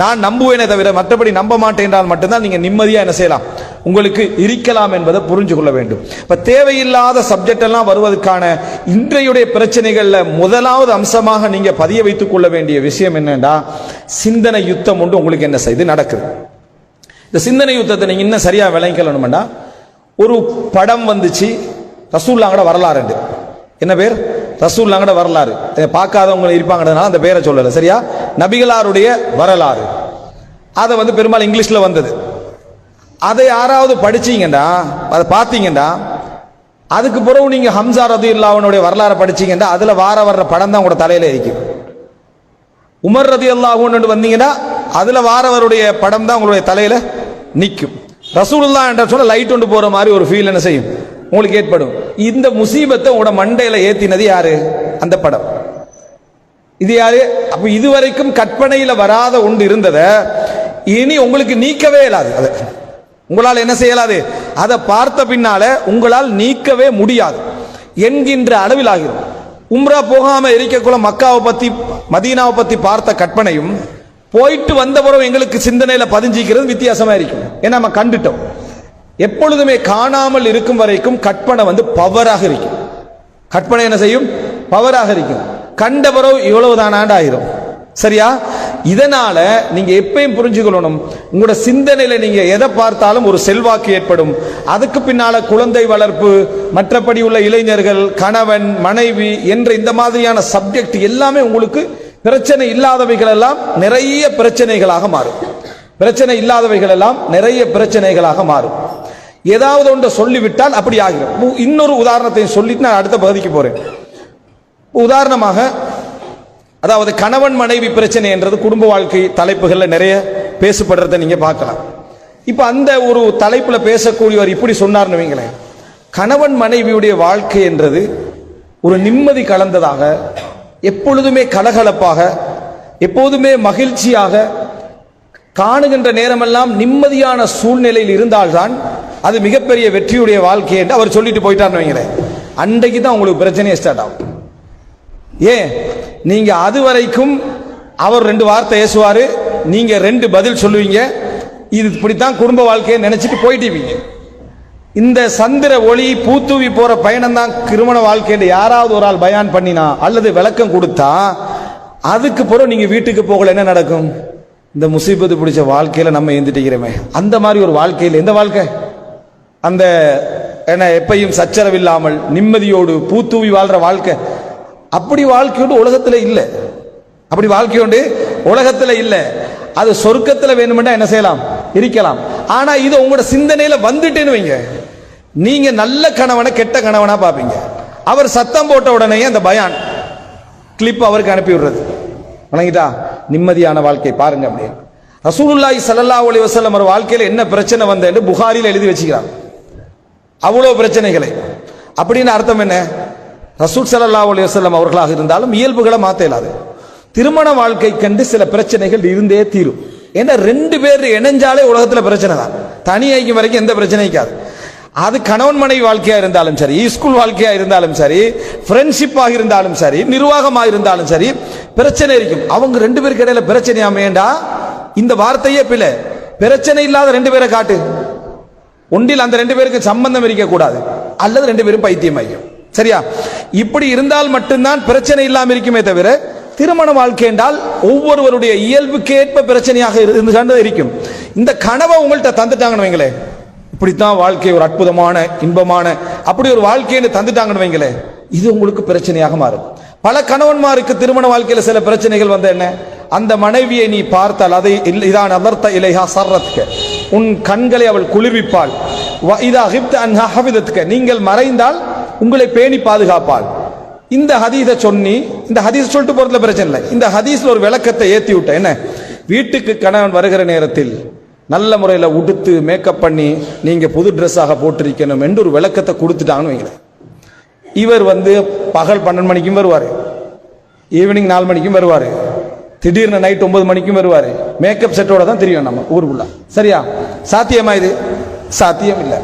Speaker 1: நான் நம்புவேனே தவிர மற்றபடி நம்ப மாட்டேன் என்றால் மட்டும்தான் நீங்க நிம்மதியா என்ன செய்யலாம், உங்களுக்கு இருக்கலாம் என்பதை புரிஞ்சு கொள்ள வேண்டும். இப்ப தேவையில்லாத சப்ஜெக்ட் எல்லாம் வருவதற்கான இன்றைய பிரச்சனைகள்ல முதலாவது அம்சமாக நீங்க பதிய வைத்துக் கொள்ள வேண்டிய விஷயம் என்னன்னா, சிந்தனை யுத்தம் ஒன்று உங்களுக்கு என்ன செய்து நடக்குது. இந்த சிந்தனை யுத்தத்தை நீங்க இன்னும் சரியா விளங்கிக்கணும்னா, ஒரு படம் வந்துச்சு, ரசூலுல்லாஹ்வோட வரலாறு. என்ன பேர், ரசூலுல்லாஹ்வோட வரலாறு. பார்க்காதவங்க இருப்பாங்கன்றதுனால அந்த பேரை சொல்லல, சரியா, நபிகளாருடைய வரலாறு. அதை பெரும்பாலும் இங்கிலீஷ்ல வந்தது. அதை யாராவது படிச்சீங்கன்னா, அதை பார்த்தீங்கன்னா, அதுக்கு பிறகு நீங்க ஹம்சா ரலியல்லாஹு அன்ஹுடைய வரலாறு படிச்சீங்கன்னா அதுல வர்ற படம் தான் உங்களோட தலையில இருக்கும். உமர் ரலியல்லாஹு அன்ஹு வந்தீங்கன்னா அதுல வாரவருடைய படம் தான் உங்களுடைய தலையில நிற்கும். ரசூலுல்லாஹ் என்ற சொல்ல லைட் கொண்டு போற மாதிரி ஒரு ஃபீல் என்ன செய்யும், உங்களுக்கு ஏற்படும். இந்த முசீபத்தை உங்களோட மண்டையில ஏத்தினது யாரு, அந்த படம். இது யாரு, அப்ப இதுவரைக்கும் கற்பனையில வராத ஒன்று இருந்ததை இனி உங்களுக்கு நீக்கவே இயலாது. அதை உங்களால் என்ன செய்யலாது, அதை பார்த்த பின்னால உங்களால் நீக்கவே முடியாது என்கின்ற அளவில் ஆகிரும். உம்ரா போகாம இருக்கக்குள்ள மக்காவை பத்தி மதீனாவை பத்தி பார்த்த கற்பனையும் போயிட்டு வந்த பிறகு எங்களுக்கு சிந்தனையில பதிஞ்சிக்கிறது வித்தியாசமா இருக்கும். ஏன்னா நம்ம கண்டுட்டோம். எப்பொழுதுமே காணாமல் இருக்கும் வரைக்கும் கற்பனை பவராக இருக்கும். கற்பனை என்ன செய்யும், பவராக இருக்கும். கண்ட பிறகு இவ்வளவுதான் ஆயிரும், சரியா. இதனால நீங்க எப்பயும் புரிஞ்சுக்கணும், உங்களோட சிந்தனையில நீங்க எதை பார்த்தாலும் ஒரு செல்வாக்கு ஏற்படும். அதுக்கு பின்னால குழந்தை வளர்ப்பு, மற்றபடி உள்ள இளைஞர்கள், கணவன் மனைவி என்ற இந்த மாதிரியான சப்ஜெக்ட் எல்லாமே உங்களுக்கு பிரச்சனை இல்லாதவைகள் எல்லாம் நிறைய பிரச்சனைகளாக மாறும். பிரச்சனை இல்லாதவைகள் எல்லாம் நிறைய பிரச்சனைகளாக மாறும். ஏதாவது ஒன்றை சொல்லிவிட்டால் அப்படி ஆகிரும். இன்னொரு உதாரணத்தை சொல்லிட்டு நான் அடுத்த பகுதிக்கு போறேன். உதாரணமாக, அதாவது கணவன் மனைவி பிரச்சனை என்றது குடும்ப வாழ்க்கை தலைப்புகள்ல நிறைய பேசப்படுறத நீங்க பார்க்கலாம். இப்ப அந்த ஒரு தலைப்புல பேசக்கூடியவர் இப்படி சொன்னார்னு வைங்களேன், கணவன் மனைவியுடைய வாழ்க்கை என்றது ஒரு நிம்மதி கலந்ததாக, எப்பொழுதுமே கலகலப்பாக, எப்போதுமே மகிழ்ச்சியாக, காணுகின்ற நேரமெல்லாம் நிம்மதியான சூழ்நிலையில் இருந்தால்தான் அது மிகப்பெரிய வெற்றியுடைய வாழ்க்கை என்று அவர் சொல்லிட்டு போயிட்டார்னு வைங்களேன். அன்றைக்கு தான் உங்களுக்கு பிரச்சனையே ஸ்டார்ட் ஆகும். ஏன், நீங்க அது வரைக்கும் அவர் 2 வார்த்தை பேசுவாரு, நீங்க 2 பதில் சொல்லுவீங்க, இது இப்படித்தான் குடும்ப வாழ்க்கையை நினைச்சிட்டு போயிட்டீங்க. இந்த சந்திர ஒளி பூத்தூவி போற பயணம் தான் திருமண வாழ்க்கை யாராவது ஒரு ஆள் பயான் பண்ணினா அல்லது விளக்கம் கொடுத்தா, அதுக்கு பிறகு நீங்க வீட்டுக்கு போகல என்ன நடக்கும், இந்த முசீபத்து பிடிச்ச வாழ்க்கையில நம்ம எழுந்துட்டுக்கிறோமே, அந்த மாதிரி ஒரு வாழ்க்கையில் எந்த வாழ்க்கை, அந்த என்ன எப்பையும் சச்சரவில்லாமல் நிம்மதியோடு பூத்தூவி வாழ்ற வாழ்க்கை, அப்படி வாழ்க்கையோடு உலகத்துல இல்லை. அப்படி வாழ்க்கையோடு உலகத்துல இல்லை. அது சொர்க்கத்துல வேணுமெண்டா என்ன செய்யலாம், இருக்கலாம். ஆனா இது உங்களோட சிந்தனையில வந்துட்டேன்னு வைங்க, நீங்க நல்ல கணவனை கெட்ட கணவனா பாப்பீங்க. அவர் சத்தம் போட்ட உடனே அந்த பயான் கிளிப் அவருக்கு அனுப்பி விடுறது, வணங்கிட்டா நிம்மதியான வாழ்க்கை பாருங்க அப்படின்னு. ரசூலுல்லாஹி ஸல்லல்லாஹு அலைஹி வஸல்லம் அவர் வாழ்க்கையில் என்ன பிரச்சனை வந்தேன்னு புகாரியில் எழுதி வச்சுக்கிறார். அவ்வளோ பிரச்சனைகளை. அப்படின்னு அர்த்தம் என்ன? ரசூல் ஸல்லல்லாஹு அலைஹி வஸல்லம் அவர்களாக இருந்தாலும் இயல்புகளை மாற்ற இயலாது. திருமண வாழ்க்கை கண்டு சில பிரச்சனைகள் இருந்தே தீரும். ஏன்னா ரெண்டு பேர் இணைஞ்சாலே உலகத்தில் பிரச்சனை தான். தனியாய்க்கும் வரைக்கும் எந்த பிரச்சனையும் இருக்காது. அது கணவன் மனைவி வாழ்க்கையா இருந்தாலும் சரி, ஸ்கூல் வாழ்க்கையா இருந்தாலும் சரி, ஃப்ரெண்ட்ஷிப்பாக இருந்தாலும் சரி, நிர்வாகமாக இருந்தாலும் சரி, பிரச்சனை இருக்கும். அவங்க ரெண்டு பேருக்கு இடையில பிரச்சனையா வேண்டா, இந்த வார்த்தையே பிள்ளை. பிரச்சனை இல்லாத ரெண்டு பேரை காட்டு. ஒன்றில் அந்த ரெண்டு பேருக்கு சம்பந்தம் இருக்க கூடாது, அல்லது ரெண்டு பேரும் பைத்தியமாகும். சரியா? இப்படி இருந்தால் மட்டும்தான் பிரச்சனை இல்லாமல் இருக்குமே தவிர, திருமண வாழ்க்கை என்றால் ஒவ்வொருவருடைய இயல்புக்கேற்ப பிரச்சனையாக இருக்கும். இந்த கனவை உங்கள்கிட்ட தந்துட்டாங்கன்னு வைங்களே, இப்படித்தான் வாழ்க்கை ஒரு அற்புதமான இன்பமான அப்படி ஒரு வாழ்க்கைன்னு தந்துட்டாங்கன்னு வைங்களே, இது உங்களுக்கு பிரச்சனையாக மாறும். பல கணவன்மாருக்கு திருமண வாழ்க்கையில் சில பிரச்சனைகள் வந்த என்ன, அந்த மனைவியை நீ பார்த்தால் அதை இதான் அலர்த்த இலைஹா சர்ரத்க, உன் கண்களை அவள் குளிர்விப்பாள். இதா ஹிப்த அன்ஹா ஹஃபிதத்க, நீங்கள் மறைந்தால் உங்களை பேணி பாதுகாப்பாள். இந்த ஹதீஸை சொன்னி, இந்த ஹதீஸ் சொல்லிட்டு போறதுல பிரச்சனை இல்லை. இந்த ஹதீஸ்ல ஒரு விளக்கத்தை ஏத்தி விட்ட என்ன, வீட்டுக்கு கணவன் வருகிற நேரத்தில் நல்ல முறையில் உடுத்து மேக்கப் பண்ணி நீங்க புது ட்ரெஸ்ஸாக போட்டிருக்கணும் என்று ஒரு விளக்கத்தை கொடுத்துட்டாங்கன்னு வைங்களேன். இவர் பகல் 12 மணிக்கும் வருவார், ஈவினிங் 4 மணிக்கும் வருவார், திடீர்னு நைட் 9 மணிக்கும் வருவார். மேக்கப் செட்டோட தான் தெரியும் நம்ம ஊருக்குள்ள. சரியா? சாத்தியமா இது? சாத்தியம் இல்லை.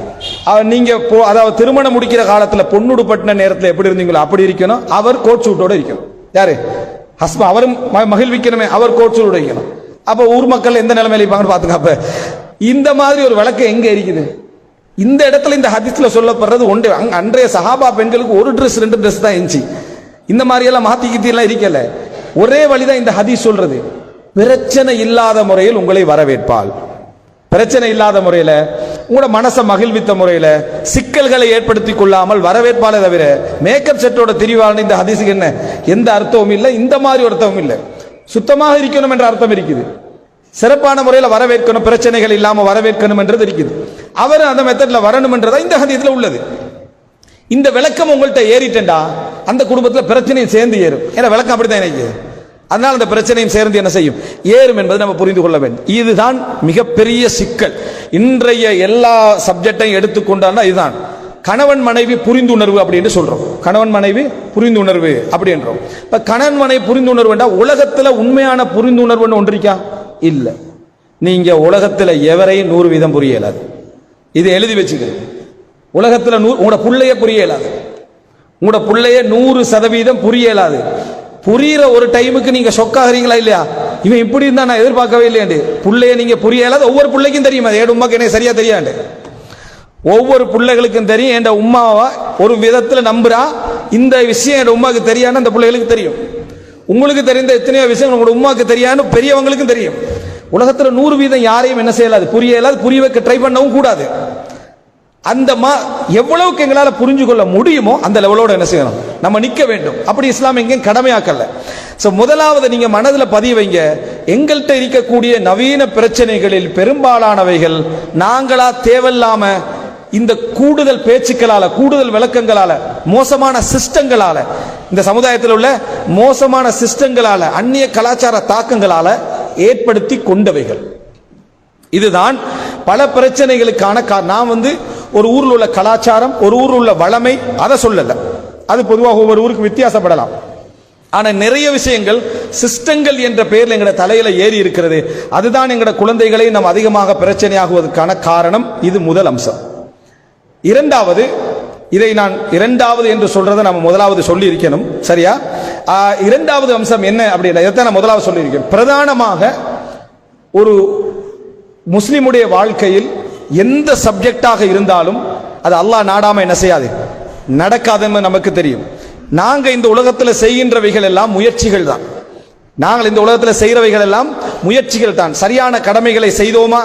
Speaker 1: நீங்க அதாவது திருமணம் முடிக்கிற காலத்தில் பொண்ணுடு பட்டின நேரத்தில் எப்படி இருந்தீங்களோ அப்படி இருக்கணும். அவர் கோட் சூட்டோட இருக்கணும். யாரு? ஹஸ்பண்ட். அவரும் மகிழ்விக்கணுமே, அவர் கோட் சூட்டோட இருக்கணும். அப்ப ஊர் மக்கள் எந்த நிலைமையில இருப்பாங்கன்னு பாத்துங்க. அப்ப இந்த மாதிரி ஒரு விளக்கம் எங்க இருக்குது? இந்த இடத்துல இந்த ஹதீஸ்ல சொல்லப்படுறது ஒன்று. அன்றைய சஹாபா பெண்களுக்கு ஒரு ட்ரெஸ் 2 ட்ரெஸ் தான் இருந்துச்சு. இந்த மாதிரி எல்லாம் மாத்திக்கிட்டு எல்லாம் இருக்கல. ஒரே வழிதான் இந்த ஹதீஸ் சொல்றது. பிரச்சனை இல்லாத முறையில் உங்களை வரவேற்பாள். பிரச்சனை இல்லாத முறையில, உங்களோட மனசை மகிழ்வித்த முறையில, சிக்கல்களை ஏற்படுத்தி கொள்ளாமல் வரவேற்பாலே தவிர மேக்கப் செட்டோட திரிவான இந்த ஹதீஸுக்கு என்ன எந்த அர்த்தமும் இல்லை. இந்த மாதிரி அர்த்தமும் இல்லை. சுத்தமாக இருக்கணும் என்ற அர்த்தம் இருக்குது. சிறப்பான முறையில் வரவேற்கணும், பிரச்சனைகள் இல்லாம வரவேற்கணும் என்றது இருக்குது. அவர் அந்த மெத்தட்ல வரணும் என்றதா இந்த ஹதீஸ்ல உள்ளது. இந்த விளக்கம் உங்கள்கிட்ட ஏறிட்டா அந்த குடும்பத்தில் பிரச்சனையும் சேர்ந்து ஏறும். ஏன்னா விளக்கம் அப்படித்தான் எனக்கு. அதனால அந்த பிரச்சனையும் சேர்ந்து என்ன செய்யும்? ஏறும் என்பதை நம்ம புரிந்து கொள்ள வேண்டும். இதுதான் மிகப்பெரிய சிக்கல். இன்றைய எல்லா சப்ஜெக்டையும் எடுத்துக்கொண்டால் இதுதான் கணவன் மனைவி புரிந்துணர்வு அப்படின்னு சொல்றோம். கணவன் மனைவி புரிந்துணர்வு அப்படின்றோம். இப்ப கணவன் மனைவி புரிந்துணர்வு என்றால் உலகத்துல உண்மையான புரிந்துணர்வுன்னு ஒன்றிருக்கா? இல்ல. நீங்க உலகத்துல எவரையும் 100% புரிய இயலாது. இது எழுதி வச்சுக்க. உலகத்துல உங்களோட புள்ளைய புரிய இயலாது. உங்களோட புள்ளைய 100% புரிய இயலாது. புரியுற ஒரு டைமுக்கு நீங்க ஷொக்காகிறீங்களா இல்லையா? இவன் இப்படி இருந்தா நான் எதிர்பார்க்கவே இல்லையாண்டு. புள்ளைய நீங்க புரிய இயலாது. ஒவ்வொரு பிள்ளைக்கும் தெரியும். அது ஏடு உமாக்கு எனக்கு சரியா தெரியாண்டு. ஒவ்வொரு பிள்ளைகளுக்கும் தெரியும். என் உமாவை ஒரு விதத்துல நம்புறா, இந்த விஷயம் என் உமாக்கு தெரியான்னு அந்த பிள்ளைகளுக்கு தெரியும். உங்களுக்கு தெரிந்த எத்தனையோ விஷயம் உங்களோட உமாக்கு தெரியான்னு பெரியவங்களுக்கும் தெரியும். உலகத்துல 100% யாரையும் என்ன செய்யலாது? புரிய இயலாது. புரிய வைக்க ட்ரை பண்ணவும் கூடாது. அந்த எவ்வளவுக்கு எங்களால புரிஞ்சு கொள்ள முடியுமோ அந்த லெவலோட என்ன செய்யணும்? நம்ம நிக்க வேண்டும். அப்படி இஸ்லாம் எங்கேயும் கடமையாக்கல. சோ முதலாவது நீங்க மனதில் பதிய வைங்க, எங்கள்கிட்ட இருக்கக்கூடிய நவீன பிரச்சனைகளில் பெரும்பாலானவைகள் நாங்களா தேவையில்லாம இந்த கூடுதல் பேச்சுக்களால, கூடுதல் விளக்கங்களால, மோசமான சிஸ்டங்களால, இந்த சமுதாயத்தில் உள்ள மோசமான சிஸ்டங்களால, அந்நிய கலாச்சார தாக்கங்களால ஏற்படுத்தி கொண்டவைகள். இதுதான் பல பிரச்சனைகளுக்கான நான் ஒரு ஊரில் உள்ள கலாச்சாரம், ஒரு ஊரில் உள்ள வளமை அதை சொல்லல. அது பொதுவாக ஒவ்வொரு ஊருக்கு வித்தியாசப்படலாம். ஆனா நிறைய விஷயங்கள் சிஸ்டங்கள் என்ற பெயரில் எங்கட தலையில ஏறி இருக்கிறது. அதுதான் எங்கட குழந்தைகளை நாம் அதிகமாக பிரச்சனையாகுவதற்கான காரணம். இது முதல் அம்சம். இரண்டாவது, இதை நான் இரண்டாவது என்று சொல்றதை நம்ம முதலாவது சொல்லி இருக்கணும். சரியா? இரண்டாவது அம்சம் என்ன அப்படின்னா, இதைத்தான் நான் முதலாவது சொல்லி இருக்கேன். பிரதானமாக ஒரு முஸ்லிமுடைய வாழ்க்கையில் எந்த சப்ஜெக்டாக இருந்தாலும் அது அல்லாஹ் நாடாம என்ன செய்யாது, நடக்காதுன்னு நமக்கு தெரியும். நாங்க இந்த உலகத்தில் செய்கின்றவைகள் எல்லாம் முயற்சிகள் தான். நாங்கள் இந்த உலகத்தில் செய்கிறவைகள் எல்லாம் முயற்சிகள் தான். சரியான கடமைகளை செய்தோமா,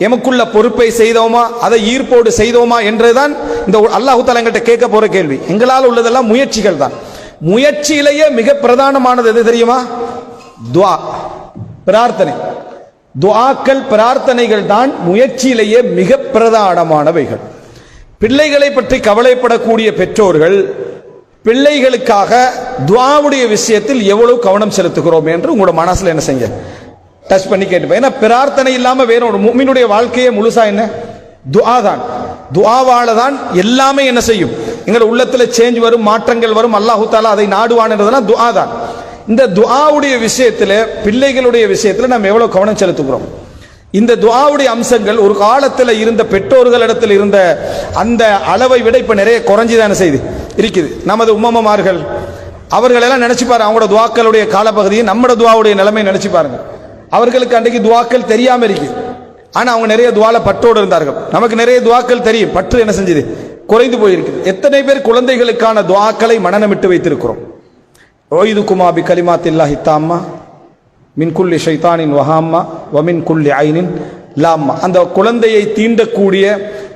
Speaker 1: எமக்குள்ள பொறுப்பை செய்தோமா, அதை ஈர்ப்போடு செய்தோமா என்றுதான் இந்த அல்லாஹ் தஆலா எங்கள்கிட்ட கேட்க போற கேள்வி. எங்களால் உள்ளதெல்லாம் முயற்சிகள் தான். முயற்சியிலேயே மிக பிரதானமானது எது தெரியுமா? துஆ, பிரார்த்தனை. துஆக்கள், பிரார்த்தனைகள் தான் முயற்சியிலேயே மிக பிரதானமானவைகள். பிள்ளைகளை பற்றி கவலைப்படக்கூடிய பெற்றோர்கள் பிள்ளைகளுக்காக துஆவுடைய விஷயத்தில் எவ்வளவு கவனம் செலுத்துகிறோம் என்று உங்களோட மனசுல என்ன செய்யுங்க, டச் பண்ணி கேட்டுப்பேன். ஏன்னா பிரார்த்தனை இல்லாம வேற ஒரு முஃமினுடைய வாழ்க்கையே முழுசா என்ன? துஆ தான். துஆவால தான் எல்லாமே என்ன செய்யும்? எங்கள் உள்ளத்துல சேஞ்ச் வரும், மாற்றங்கள் வரும். அல்லாஹு தஆலா அதை நாடுவான்றதெல்லாம் துஆ தான். இந்த துஆவுடைய விஷயத்துல, பிள்ளைகளுடைய விஷயத்துல நாம் எவ்வளவு கவனம் செலுத்துகிறோம்? இந்த துஆவுடைய அம்சங்கள் ஒரு காலத்தில் இருந்த பெற்றோர்களிடத்தில் இருந்த அந்த அளவை விட இப்ப நிறைய குறைஞ்சிதான செய்து இருக்குது. நமது உம்மமார்கள் அவர்கள் எல்லாம் நினைச்சு பாருங்க, அவங்களோட துஆக்களுடைய காலப்பகுதியை நம்மளோட துஆவுடைய நிலைமை நினைச்சு பாருங்க. அவர்களுக்கு அன்றைக்கு துஆக்கள் தெரியாம இருக்கு, ஆனா அவங்க நிறைய துஆல பற்றோடு இருந்தார்கள். நமக்கு நிறைய துஆக்கள் தெரியும், பற்று என்ன செஞ்சது? குறைந்து போயிருக்கு. எத்தனை பேர் குழந்தைகளுக்கான துஆக்களை மனனமிட்டு வைத்திருக்கிறோம்? ஓய்துகுமா பி கலிமாத்தில்லாஹி தாம்மா மின் குல்லி ஷைத்தானின் வஹாம்மா வமின் குல்லி ஐனின் லாம்மா. அந்த குழந்தையை தீண்டக்கூடிய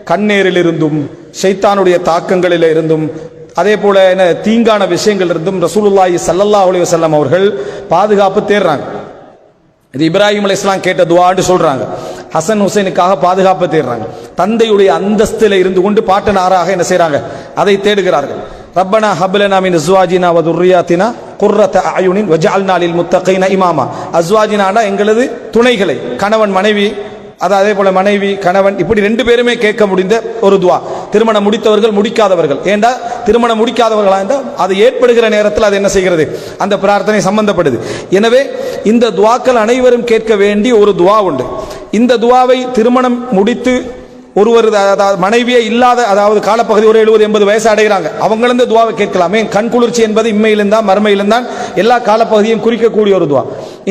Speaker 1: கண்ணேரிலிருந்தும் ஷைத்தானுடைய தாக்கங்களில் இருந்தும் அதே போல என்ன தீங்கான விஷயங்கள் இருந்தும் ரசூலுல்லாஹி ஸல்லல்லாஹு அலைஹி வஸல்லம் அவர்கள் பாதுகாப்பு தேடுறாங்க. இது இப்ராஹிம் அலைஹிஸ்ஸலாம் கேட்ட துஆன்னு சொல்றாங்க. ஹசன் ஹுசைனுக்காக பாதுகாப்பு தேடுறாங்க. தந்தையுடைய அந்தஸ்தில் இருந்து கொண்டு பாட்டனாராக என்ன செய்றாங்க? அதை தேடுகிறார்கள். ரப்பனா ஹப்லனா மின் அஸ்வாஜினா வ துர்ரியாத்தினா குர்ரத அயுனின் வஜஅல்னா லில் முத்தகீன இமாமா. அஸ்வாஜினானா எங்களது துணைகளை, கணவன் மனைவி, அதே போல மனைவி கணவன், இப்படி ரெண்டு பேருமே கேட்க முடிந்த ஒரு துஆ. திருமணம் முடித்தவர்கள் முடிக்காதவர்கள், ஏண்டா திருமணம் முடிக்காதவர்களா இருந்தால் அது ஏற்படுகிற நேரத்தில் அது என்ன செய்கிறது? அந்த பிரார்த்தனை சம்பந்தப்படுது. எனவே இந்த துஆக்கள் அனைவரும் கேட்க வேண்டிய ஒரு துஆ உண்டு. இந்த துஆவை திருமணம் முடித்து ஒருவர் மனைவியே இல்லாத, அதாவது காலப்பகுதி ஒரு 70-80 வயசு அடைகிறாங்க, அவங்களும் இந்த துஆவை கேட்கலாமே. கண் குளிர்ச்சி என்பது இம்மையிலும் தான் மறுமையிலும் தான் எல்லா காலப்பகுதியும் குறிக்கக்கூடிய ஒரு துஆ.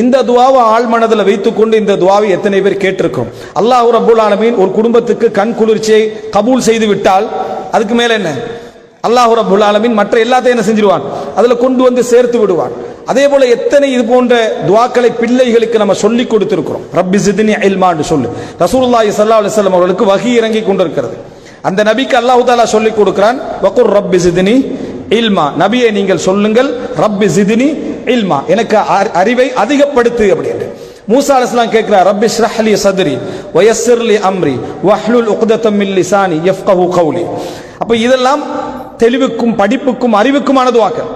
Speaker 1: இந்த துஆவை ஆழ் மனதில் வைத்துக்கொண்டு இந்த துஆவை எத்தனை பேர் கேட்டிருக்கிறோம்? அல்லாஹ் ரப்பல் ஆலமீன் ஒரு குடும்பத்துக்கு கண் குளிர்ச்சியை கபூல் செய்து விட்டால் அதுக்கு மேல என்ன? அல்லாஹ் ரப்பல் ஆலமீன் மற்ற எல்லாத்தையும் என்ன செஞ்சிருவான்? அதுல கொண்டு வந்து சேர்த்து விடுவான். அதே போல எத்தனை இது போன்ற துஆக்களை பிள்ளைகளுக்கு நம்ம சொல்லி கொடுத்திருக்கிறோம். ரப்பி ஜித்னி இல்மான்னு சொல்லு. ரசூலுல்லாஹி ஸல்லல்லாஹு அலைஹி வஸல்லம் அவர்களுக்கு வஹி இறங்கி கொண்டிருக்கிறது. அந்த நபிக்கு அல்லாஹ் தஆலா சொல்லி கொடுக்கிறான், வகுர் ரப்பி ஜித்னி இல்மா, நபியே நீங்கள் சொல்லுங்கள், ரப்பி ஜித்னி இல்மா, எனக்கு அறிவை அதிகப்படுத்து அப்படின்னு. மூசா அலைஹிஸ்ஸலாம் கேட்கிறார், ரப்பி ஷ்ரஹ் லி சத்ரி வ யஸ்ஸிர் லி அம்ரி வஹ்லுல் உக்தத்தம் மின் லிசானி யஃப்கஹு கௌலி. அப்ப இதெல்லாம் தெளிவுக்கும் படிப்புக்கும் அறிவுக்குமான துஆக்கள்.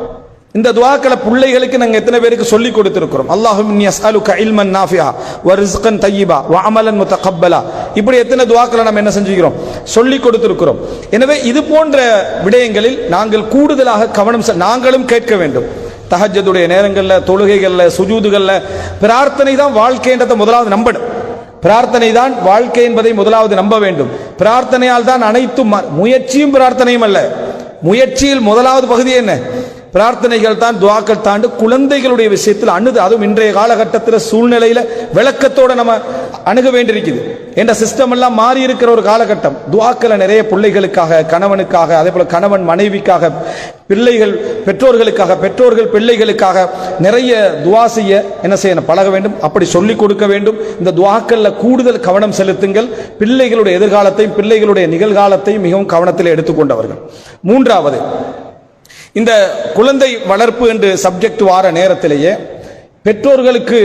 Speaker 1: இந்த துஆக்களை பிள்ளைகளுக்கு நாங்க எத்தனை பேருக்கு சொல்லி கொடுத்திருக்கிறோம்? அல்லாஹும்ம இன்னி அஸ்அலுக இல்மன் நாஃபிஆ வ ரிஸ்கன் தய்யிபா வ அமலன் முத்தகப்பலா. இப்படி எத்தனை துஆக்களை நம்ம என்ன செஞ்சிருக்கிறோம்? சொல்லி கொடுத்திருக்கிறோம். எனவே இது போன்ற விடயங்களில் நாங்கள் கூடுதலாக கவனம் நாங்களும் கேட்க வேண்டும். தஹஜ்ஜுடைய நேரங்களில், தொழுகைகளில், சுஜூதுகளில் பிரார்த்தனை தான் வாழ்க்கைன்றதை முதலாவது நம்பணும். பிரார்த்தனை தான் வாழ்க்கை என்பதை முதலாவது நம்ப வேண்டும். பிரார்த்தனையால் தான் அனைத்தும். முயற்சியும் பிரார்த்தனையும் அல்ல, முயற்சியில் முதலாவது பகுதி என்ன? பிரார்த்தனைகள் தான். துஆக்கள் தாண்டு குழந்தைகளுடைய விஷயத்தில் அணுது, அதுவும் இன்றைய காலகட்டத்தில் சூழ்நிலையில விளக்கத்தோட நம்ம அணுக வேண்டியிருக்குது. என்ற சிஸ்டம் எல்லாம் மாறி இருக்கிற ஒரு காலகட்டம். துஆக்களை நிறைய பிள்ளைகளுக்காக, கணவனுக்காக, அதே போல கணவன் மனைவிக்காக, பிள்ளைகள் பெற்றோர்களுக்காக, பெற்றோர்கள் பிள்ளைகளுக்காக நிறைய துஆ செய்ய என்ன செய்யணும்? பழக வேண்டும். அப்படி சொல்லிக் கொடுக்க வேண்டும். இந்த துஆக்கள்ல கூடுதல் கவனம் செலுத்துங்கள். பிள்ளைகளுடைய எதிர்காலத்தையும் பிள்ளைகளுடைய நிகழ்காலத்தையும் மிகவும் கவனத்தில் எடுத்துக்கொண்டவர்கள். மூன்றாவது, இந்த குழந்தை வளர்ப்பு என்று சப்ஜெக்ட் வார நேரத்திலேயே பெற்றோர்களுக்கு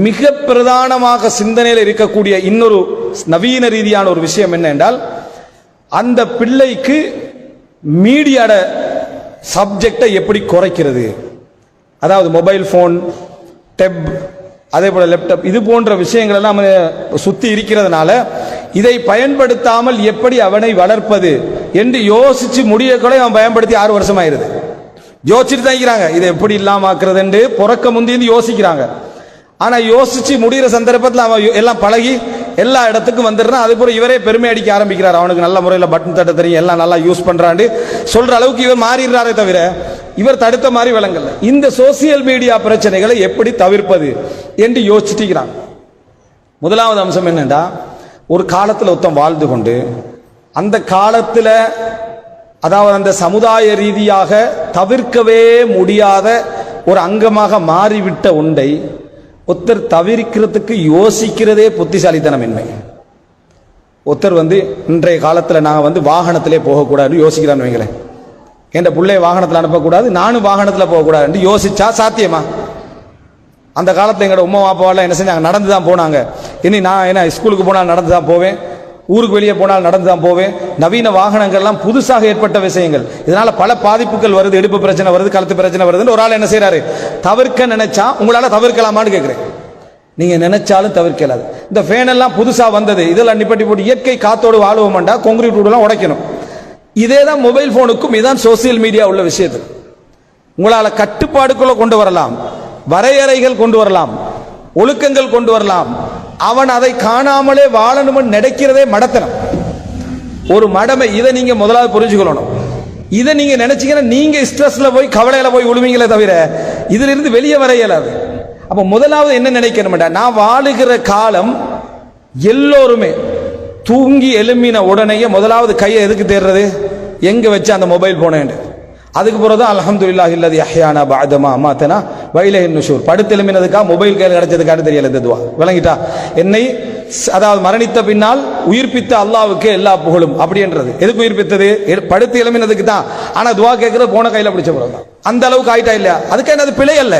Speaker 1: மிக பிரதானமாக சிந்தனையில் இருக்கக்கூடிய இன்னொரு நவீன ரீதியான ஒரு விஷயம் என்ன என்றால், அந்த பிள்ளைக்கு மீடியாட சப்ஜெக்டை எப்படி குறைக்கிறது. அதாவது மொபைல் போன், டெப், அதே போல லேப்டாப், இது போன்ற விஷயங்கள் எல்லாம் சுத்தி இருக்கிறதுனால இதை பயன்படுத்தாமல் எப்படி அவனை வளர்ப்பது என்று யோசிச்சு முடிய கூட அவன் பயன்படுத்தி 6 வருஷம் ஆயிருது. யோசிச்சுட்டு தான் இருக்கிறாங்க, இதை எப்படி இல்லாம ஆக்குறது என்று பிறக்க முந்தி யோசிக்கிறாங்க. ஆனா யோசிச்சு முடிகிற சந்தர்ப்பத்தில் அவன் எல்லாம் பழகி எல்லா இடத்துக்கும் வந்துடுறான். அது போல இவரே பெருமை அடிக்க ஆரம்பிக்கிறார். அவனுக்கு நல்ல முறையில் பட்டன் தட்ட தெரியும், எல்லாம் நல்லா யூஸ் பண்றான்னு சொல்ற அளவுக்கு இவர் மாறிடுறாரே தவிர இவர் தடுத்த மாதிரி விளங்கல. இந்த சோசியல் மீடியா பிரச்சனைகளை எப்படி தவிர்ப்பது என்று யோசிச்சுக்கிறான். முதலாவது அம்சம் என்னன்னா, ஒரு காலத்தில் ஒருத்தன் வாழ்ந்து கொண்டு அந்த காலத்தில், அதாவது அந்த சமுதாய ரீதியாக தவிர்க்கவே முடியாத ஒரு அங்கமாக மாறிவிட்ட ஒன்றை ஒருத்தர் தவிர்க்கிறதுக்கு யோசிக்கிறதே புத்திசாலித்தனமின்மை. ஒருத்தர் இன்றைய காலத்தில் நான் வாகனத்திலே போகக்கூடாதுன்னு யோசிக்கிறான்னு வைங்களேன். என் பிள்ளைய வாகனத்தில் அனுப்பக்கூடாது, நானும் வாகனத்தில் போகக்கூடாதுன்னு யோசிச்சா சாத்தியமா? அந்த காலத்தில் எங்களோட உமா அப்பாவெல்லாம் என்ன செஞ்சாங்க? நடந்து தான் போனாங்க. இனி நான் என்ன ஸ்கூலுக்கு போனால் நடந்து தான் போவேன், ஊருக்கு வெளியே போனால் நடந்து தான் போவேன். நவீன வாகனங்கள்லாம் புதுசாக ஏற்பட்ட விஷயங்கள். இதனால பல பாதிப்புகள் வருது. இடுப்பு பிரச்சனை வருது, கழுத்து பிரச்சனை வருதுன்னு ஒரு ஆள் என்ன செய்யறாரு? தவிர்க்க நினைச்சா உங்களால தவிர்க்கலாமான்னு கேட்கிறேன். நீங்க நினைச்சாலும் தவிர்க்கலாது. இந்த ஃபேன் எல்லாம் புதுசா வந்தது, இதெல்லாம் நிப்பட்டி போட்டு இயற்கை காத்தோடு வாழுவோம்டா கான்கிரீட் ரோடெல்லாம் உடைக்கணும். இதே தான் மொபைல் போனுக்கும் இதான் சோசியல் மீடியா உள்ள விஷயத்து. உங்களால கட்டுப்பாடுக்குள்ள கொண்டு வரலாம், வரையறைகள் கொண்டு வரலாம், ஒழுக்கங்கள் கொண்டு வரலாம். அவன் அதை காணாமலே வாழணும் நினைக்கிறதே மடத்தனம், ஒரு மடமை. இதை நீங்க முதலாவது புரிஞ்சுக்கணும். இதை நீங்க நினைச்சீங்கன்னா நீங்க ஸ்ட்ரெஸ்ல போய் கவலையில போய் விழுவீங்களே தவிர இதுல இருந்து வெளியே வர இயலாது. அப்ப முதலாவது என்ன நினைக்கணும்டா, நான் வாழுகிற காலம் எல்லோருமே தூங்கி எழும்பின உடனேயே முதலாவது கையை எதுக்கு தேடுறது, எங்க வச்சு அந்த மொபைல் போனேன். அதுக்கு பிறகுதான் அல்ஹம்துலில்லாஹி அல்லதி அஹ்யானா பஅதமா அமாதனா வ இலைஹின் நுஷூர். படுத்து எழும்பினதுக்கா மொபைல் கையில் கிடைச்சதுக்காக தெரியல இந்த துவா, விளங்கிட்டா? என்னை அதாவது மரணித்த பின்னால் உயிர்ப்பித்த அல்லாஹ்வுக்கு எல்லா புகழும் அப்படின்றது. எதுக்கு உயிர்ப்பித்தது? படுத்து எழும்பினதுக்கு தான். ஆனா துவா கேட்கறது போன கையில பிடிச்ச பிறகு அந்த அளவுக்கு ஆயிட்டா இல்லையா? அதுக்கு என்னது பிழை அல்ல.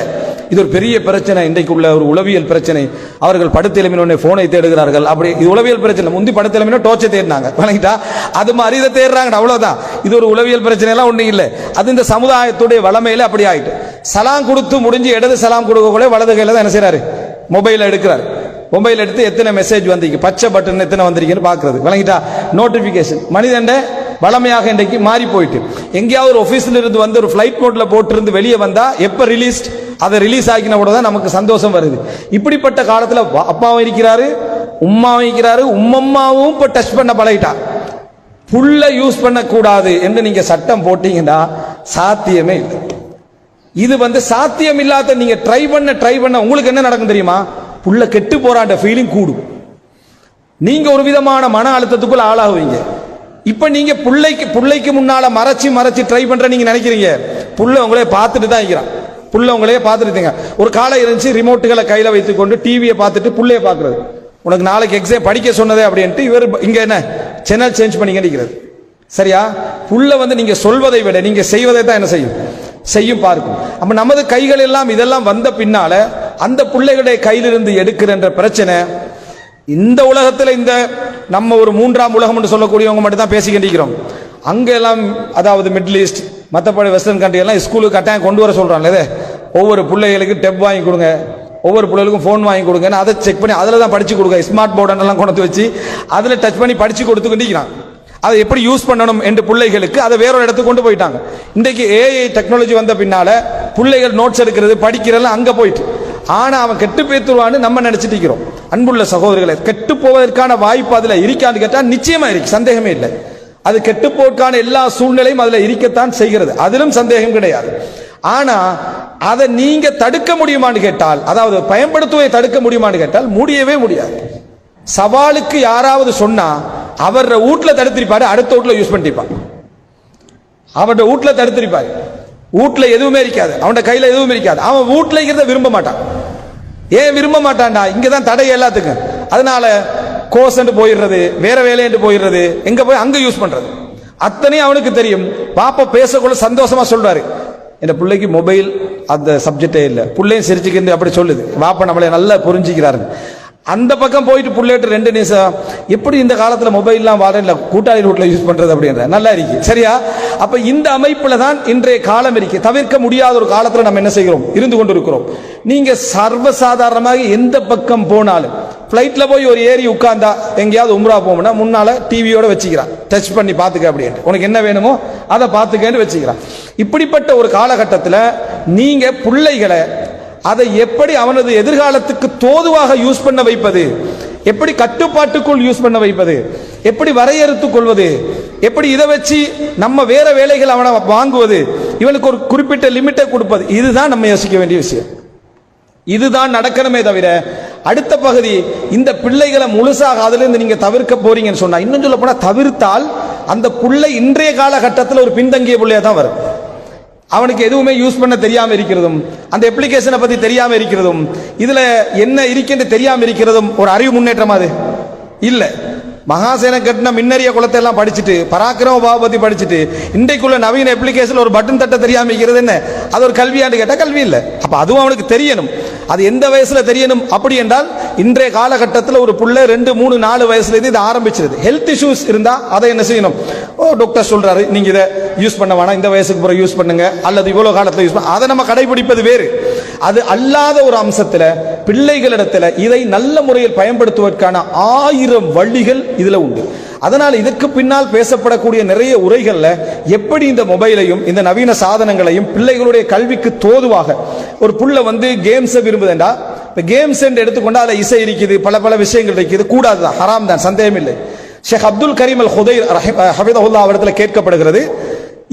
Speaker 1: இது ஒரு பெரிய பிரச்சனை, இன்றைக்கு உள்ள ஒரு உளவியல் பிரச்சனை. அவர்கள் படுத்து எழுப்பினோடனே போனை தேடுகிறார்கள். அப்படி இது உளவியல் பிரச்சனை. முந்தி படுத்து எழுப்பினோ டோர்ச்சை தேடினாங்க, விளங்கிட்டா? அது மாதிரி இதை தேடுறாங்க, அவ்வளவுதான். இது ஒரு உளவியல் பிரச்சனை எல்லாம் ஒன்றும் இல்லை. அது இந்த சமுதாயத்துடைய வளமையில அப்படி ஆயிட்டு. சலாம் கொடுத்து முடிஞ்சு இடது சலாம் கொடுக்கக்குள்ளே வலது கையில தான் என்ன செய்யறாரு, மொபைல் எடுக்கிறார். மொபைல் எடுத்து எத்தனை மெசேஜ் வந்திருக்கு, பச்சை பட்டன் எத்தனை வந்திருக்குன்னு பாக்குறது, விளங்கிட்டா? நோட்டிபிகேஷன் வணிதண்ட வளமையாக இன்றைக்கு மாறி போயிட்டு. எங்கேயாவது ஒரு ஆபீஸ்ல இருந்து வந்து ஒரு ஃபிளைட் மோட்ல போட்டு வெளியே வந்தா எப்ப ரிலீஸ், அதை ரிலீஸ் ஆகின கூட தான் நமக்கு சந்தோஷம் வருது. இப்படிப்பட்ட காலத்துல அப்பாவும் இருக்கிறாரு, உம்மாவும் இருக்கிறாரு, உம்மம்மாவும் இப்ப டச் பண்ண பழகிட்டா. புல்ல யூஸ் பண்ண கூடாது என்று நீங்க சட்டம் போட்டீங்கன்னா சாத்தியமே இல்லை. இது சாத்தியம் இல்லாத நீங்க ட்ரை பண்ண உங்களுக்கு என்ன நடக்கும் தெரியுமா? புள்ள கெட்டு போறாண்ட ஃபீலிங் கூடும். நீங்க ஒரு விதமான மன அழுத்தத்துக்குள்ள ஆளாகுவீங்க. இப்ப நீங்க புள்ளைக்கு முன்னால மறைச்சு ட்ரை பண்ற நீங்க நினைக்கிறீங்க, புள்ள உங்களே பார்த்துட்டு தான் இருக்கிறான். புள்ள உங்களே பார்த்துட்டு ஒரு காலம் இருந்துச்சு, ரிமோட்டுகளை கையில வைத்துக் கொண்டு டிவியை பார்த்துட்டு புள்ளைய பாக்குறது. உனக்கு நாளைக்கு எக்ஸாம் படிக்க சொன்னதே அப்படின்ட்டு இவர் இங்க என்ன சேனல் சேஞ்ச் பண்ணி நினைக்கிறது. சரியா? புள்ள நீங்க சொல்வதை விட நீங்க செய்வதை தான் என்ன செய்யும் பார்க்கும். அப்ப நமது கைகள் எல்லாம் இதெல்லாம் வந்த பின்னால அந்த பிள்ளைகளுடைய கையிலிருந்து எடுக்கிற பிரச்சனை இந்த உலகத்துல இந்த நம்ம ஒரு மூன்றாம் உலகம் என்று சொல்லக்கூடியவங்க மட்டும் தான் பேசிக்கிட்டு. அங்க எல்லாம் அதாவது மிடில் ஈஸ்ட் மற்றபடி வெஸ்டர்ன் கண்ட்ரி எல்லாம் ஸ்கூலுக்கு கட்டாயம் கொண்டு வர சொல்றாங்க. ஒவ்வொரு பிள்ளைகளுக்கு டெப் வாங்கி கொடுங்க, ஒவ்வொரு பிள்ளைகளுக்கும் போன் வாங்கி கொடுங்க, அதை செக் பண்ணி அதில் தான் படிச்சு கொடுங்க. ஸ்மார்ட் போர்டு எல்லாம் கொண்டு வச்சு அதில் டச் பண்ணி படிச்சு கொடுத்துக்கிட்டு அதை எப்படி யூஸ் பண்ணணும் என்று பிள்ளைகளுக்கு அதை வேறொரு இடத்துக்கு கொண்டு போயிட்டாங்க. இன்றைக்கு ஏஐ டெக்னாலஜி வந்த பின்னால பிள்ளைகள் நோட்ஸ் எடுக்கிறது படிக்கிறது அங்க போயிட்டு. ஆனா அவன் கெட்டு பேத்துருவான்னு நம்ம நினைச்சிட்டு இருக்கிறோம். அன்புள்ள சகோதரர்களை, கெட்டு போவதற்கான வாய்ப்பு அதுல இருக்கான்னு கேட்டா நிச்சயமா இருக்கு, சந்தேகமே இல்லை. அது கெட்டு போவதற்கான எல்லா சூழ்நிலையும் அதுல இருக்கத்தான் செய்கிறது, அதிலும் சந்தேகம் கிடையாது. ஆனா அதை நீங்க தடுக்க முடியுமான்னு கேட்டால், அதாவது பயன்படுத்துவதை தடுக்க முடியுமான்னு கேட்டால் முடியவே முடியாது. சவாலுக்கு யாராவது சொன்னா அவர் வீட்டுல தடுத்திருப்பாரு, அடுத்த வீட்டுல யூஸ் பண்ணிருப்பார். அவருடைய வீட்டுல தடுத்திருப்பாரு, வீட்டுல எதுவுமே இருக்காது, அவன் கையில எதுவுமே இருக்காது. அவன் வீட்டுல இருக்கிறத விரும்ப மாட்டான். ஏன் விரும்ப மாட்டான்டா? இங்கதான் தடை எல்லாத்துக்கும். அதனால கோர்ஸ் போயிடுறது, வேற வேலையென்று போயிடுறது, எங்க போய் அங்க யூஸ் பண்றது அத்தனையும் அவனுக்கு தெரியும். பாப்பா பேசக்குள்ள சந்தோஷமா சொல்றாரு, என் பிள்ளைக்கு மொபைல் அந்த சப்ஜெக்டே இல்லை, பிள்ளையும் சிரிச்சுக்கிட்டு அப்படி சொல்லுது. பாப்பா நம்மளை நல்லா புரிஞ்சுக்கிறாரு. அந்த பக்கம் போயிட்டு புள்ளேட்டு 2 நிமிஷம் எப்படி இந்த காலத்துல மொபைல்லாம் வாடல கூட்டாளி ரூட்ல யூஸ் பண்றது அப்படின்ற நல்லா இருக்கு. சரியா? அப்ப இந்த அமைப்புல தான் இன்றைய காலம் இருக்கு. தவிர்க்க முடியாத ஒரு காலத்துல நம்ம என்ன செய்கிறோம், இருந்து கொண்டு இருக்கிறோம். நீங்க சர்வசாதாரணமாக எந்த பக்கம் போனாலும், பிளைட்ல போய் ஒரு ஏறி உட்கார்ந்தா எங்கேயாவது உம்ரா போகணும்னா முன்னால டிவியோட வச்சுக்கிறான், டச் பண்ணி பாத்துக்க அப்படின்னு, உனக்கு என்ன வேணுமோ அதை பாத்துக்கன்னு வச்சுக்கிறான். இப்படிப்பட்ட ஒரு காலகட்டத்தில் நீங்க பிள்ளைகளை அதை எப்படி அவனது எதிர்காலத்துக்கு தோதுவாக யூஸ் பண்ண வைப்பது, எப்படி கட்டுப்பாட்டுக்குள் யூஸ் பண்ண வைப்பது, எப்படி வரையறுத்துக் கொள்வது, எப்படி இதை வச்சு நம்ம வேற வேலைகள் அவனை வாங்குவது, இவனுக்கு ஒரு குறிப்பிட்ட லிமிட்டை கொடுப்பது, இதுதான் நம்ம யோசிக்க வேண்டிய விஷயம். இதுதான் நடக்கணுமே தவிர அடுத்த பகுதி இந்த பிள்ளைகளை முழுசாக அதிலிருந்து நீங்க தவிர்க்க போறீங்கன்னு சொன்னா, இன்னும் சொல்ல போனா தவிர்த்தால் அந்த பிள்ளை இன்றைய காலகட்டத்தில் ஒரு பின்தங்கிய பிள்ளையா தான் வரும். அவனுக்கு எதுவுமே யூஸ் பண்ண தெரியாம இருக்கிறதும், அந்த அப்ளிகேஷனை பத்தி தெரியாம இருக்கிறதும், இதுல என்ன இருக்குன்னு தெரியாம இருக்கிறதும் ஒரு அறிவு முன்னேற்றம் அது இல்ல. மகாசேன கட்டின மின்னறிய குலத்தை எல்லாம் படிச்சுட்டு, பராக்கிரம பாவபதி படிச்சுட்டு, இன்றைக்குள்ள நவீன அப்ளிகேஷன் ஒரு பட்டன் தட்ட தெரியாம இருக்கிறது என்ன, அது ஒரு கல்வியாண்டு கேட்டா கல்வி இல்லை. அப்ப அதுவும் அவனுக்கு தெரியணும். அது எந்த வயசுல தெரியணும் அப்படி என்றால், இன்றைய காலகட்டத்தில் ஒரு புள்ள 2, 3, 4 வயசுல இருந்து இது ஆரம்பிச்சிருது. ஹெல்த் இஷ்யூஸ் இருந்தா அதை என்ன செய்யணும், டாக்டர் சொல்றாரு நீங்க இதை யூஸ் பண்ண வேணாம், இந்த வயசுக்கு பிறகு யூஸ் பண்ணுங்க, அல்லது இவ்வளவு காலத்துல யூஸ் பண்ண, அதை நம்ம கடைபிடிப்பது வேறு. அது அல்லாத ஒரு அம்சத்துல பிள்ளைகளிடத்தில் இதை நல்ல முறையில் பயன்படுத்துவதற்கான 1000 வழிகள் இதுல உண்டு. அதனால் இதற்கு பின்னால் பேசப்படக்கூடிய நிறைய உரைகள்ல எப்படி இந்த மொபைலையும் இந்த நவீன சாதனங்களையும் பிள்ளைகளுடைய கல்விக்கு தோதுவாக ஒரு புள்ள வந்து கேம்ஸை விரும்புதுண்டா, இப்ப கேம்ஸ் என்று எடுத்துக்கொண்டா அதுல இசை இருக்குது, பல பல விஷயங்கள் இருக்குது, கூடாதுதான், ஹராம் தான், சந்தேகம் இல்லை. ஷேக் அப்துல் கரீம் அல் ஹுதைர் ஹஃபிதஹுல்லாஹ் அவரிடத்தில் கேட்கப்படுகிறது,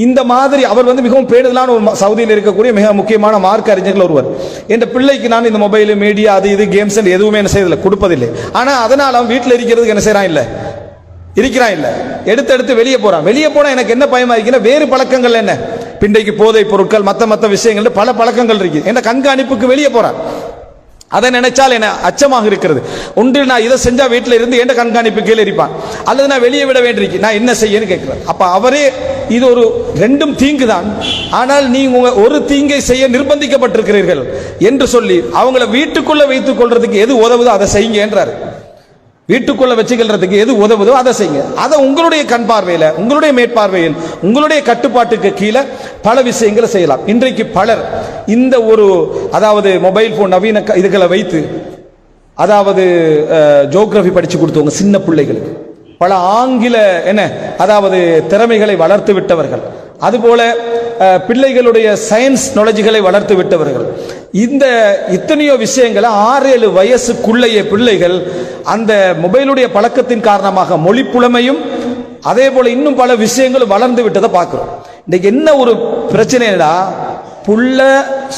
Speaker 1: இந்த மாதிரி அவர் வந்து மிகவும் பேணுதலான ஒரு சவுதியில் இருக்கக்கூடிய மிக முக்கியமான மார்க்க அறிஞர்கள் ஒருவர். என் பிள்ளைக்கு நான் இந்த மொபைல் மீடியா அது இது கேம்ஸ் எதுவுமே என்ன செய்யறதில்லை, கொடுப்பதில்லை. ஆனா அதனால அவன் வீட்டில் இருக்கிறதுக்கு என்ன செய்யறான் இல்லை, இருக்கிறான் இல்ல, எடுத்து வெளியே போறான். வெளியே போனா எனக்கு என்ன பயமா இருக்குன்னா வேறு பழக்கங்கள் என்ன, பிண்டைக்கு போதை பொருட்கள் மற்ற விஷயங்கள் பல பழக்கங்கள் இருக்கு. என்ன கண்காணிப்புக்கு வெளியே போறான். அதை நினைச்சால் என்ன அச்சமாக இருக்கிறது. ஒன்று நான் இதை செஞ்சா வீட்டில் இருந்து எந்த கண்காணிப்பு கீழே இருப்பான், அல்லது நான் வெளியே விட வேண்டியிருக்கு, நான் என்ன செய்யன்னு கேட்கிறேன். அப்ப அவரே இது ஒரு ரெண்டும் தீங்கு தான், ஆனால் நீங்க ஒரு தீங்கை செய்ய நிர்பந்திக்கப்பட்டிருக்கிறீர்கள் என்று சொல்லி அவங்கள வீட்டுக்குள்ள வைத்துக் கொள்றதுக்கு எது உதவுதோ அதை செய்யுங்க என்றார். வீட்டுக்குள்ள வச்சுக்கிறதுக்கு எது உதவுதோ அதை செய்யுங்க. அதை உங்களுடைய கண் பார்வையில், உங்களுடைய மேற்பார்வையில், உங்களுடைய கட்டுப்பாட்டுக்கு கீழே பல விஷயங்களை செய்யலாம். இன்றைக்கு பலர் இந்த ஒரு அதாவது மொபைல் போன் நவீன இதுகளை வைத்து அதாவது ஜியோகிராஃபி படிச்சு கொடுத்தவங்க சின்ன பிள்ளைகளுக்கு, பல ஆங்கில என்ன அதாவது திறமைகளை வளர்த்து விட்டவர்கள், அதுபோல பிள்ளைகளுடைய சயின்ஸ் நாலேஜ்களை வளர்த்து விட்டவர்கள், இந்த இத்தனையோ விஷயங்களை 6-7 வயசுக்குள்ளைய பிள்ளைகள் அந்த மொபைலுடைய பழக்கத்தின் காரணமாக மொழி புலமையும் அதே போல இன்னும் பல விஷயங்களும் வளர்ந்து விட்டதை பார்க்கிறோம். இன்னைக்கு என்ன ஒரு பிரச்சனைடா, புள்ள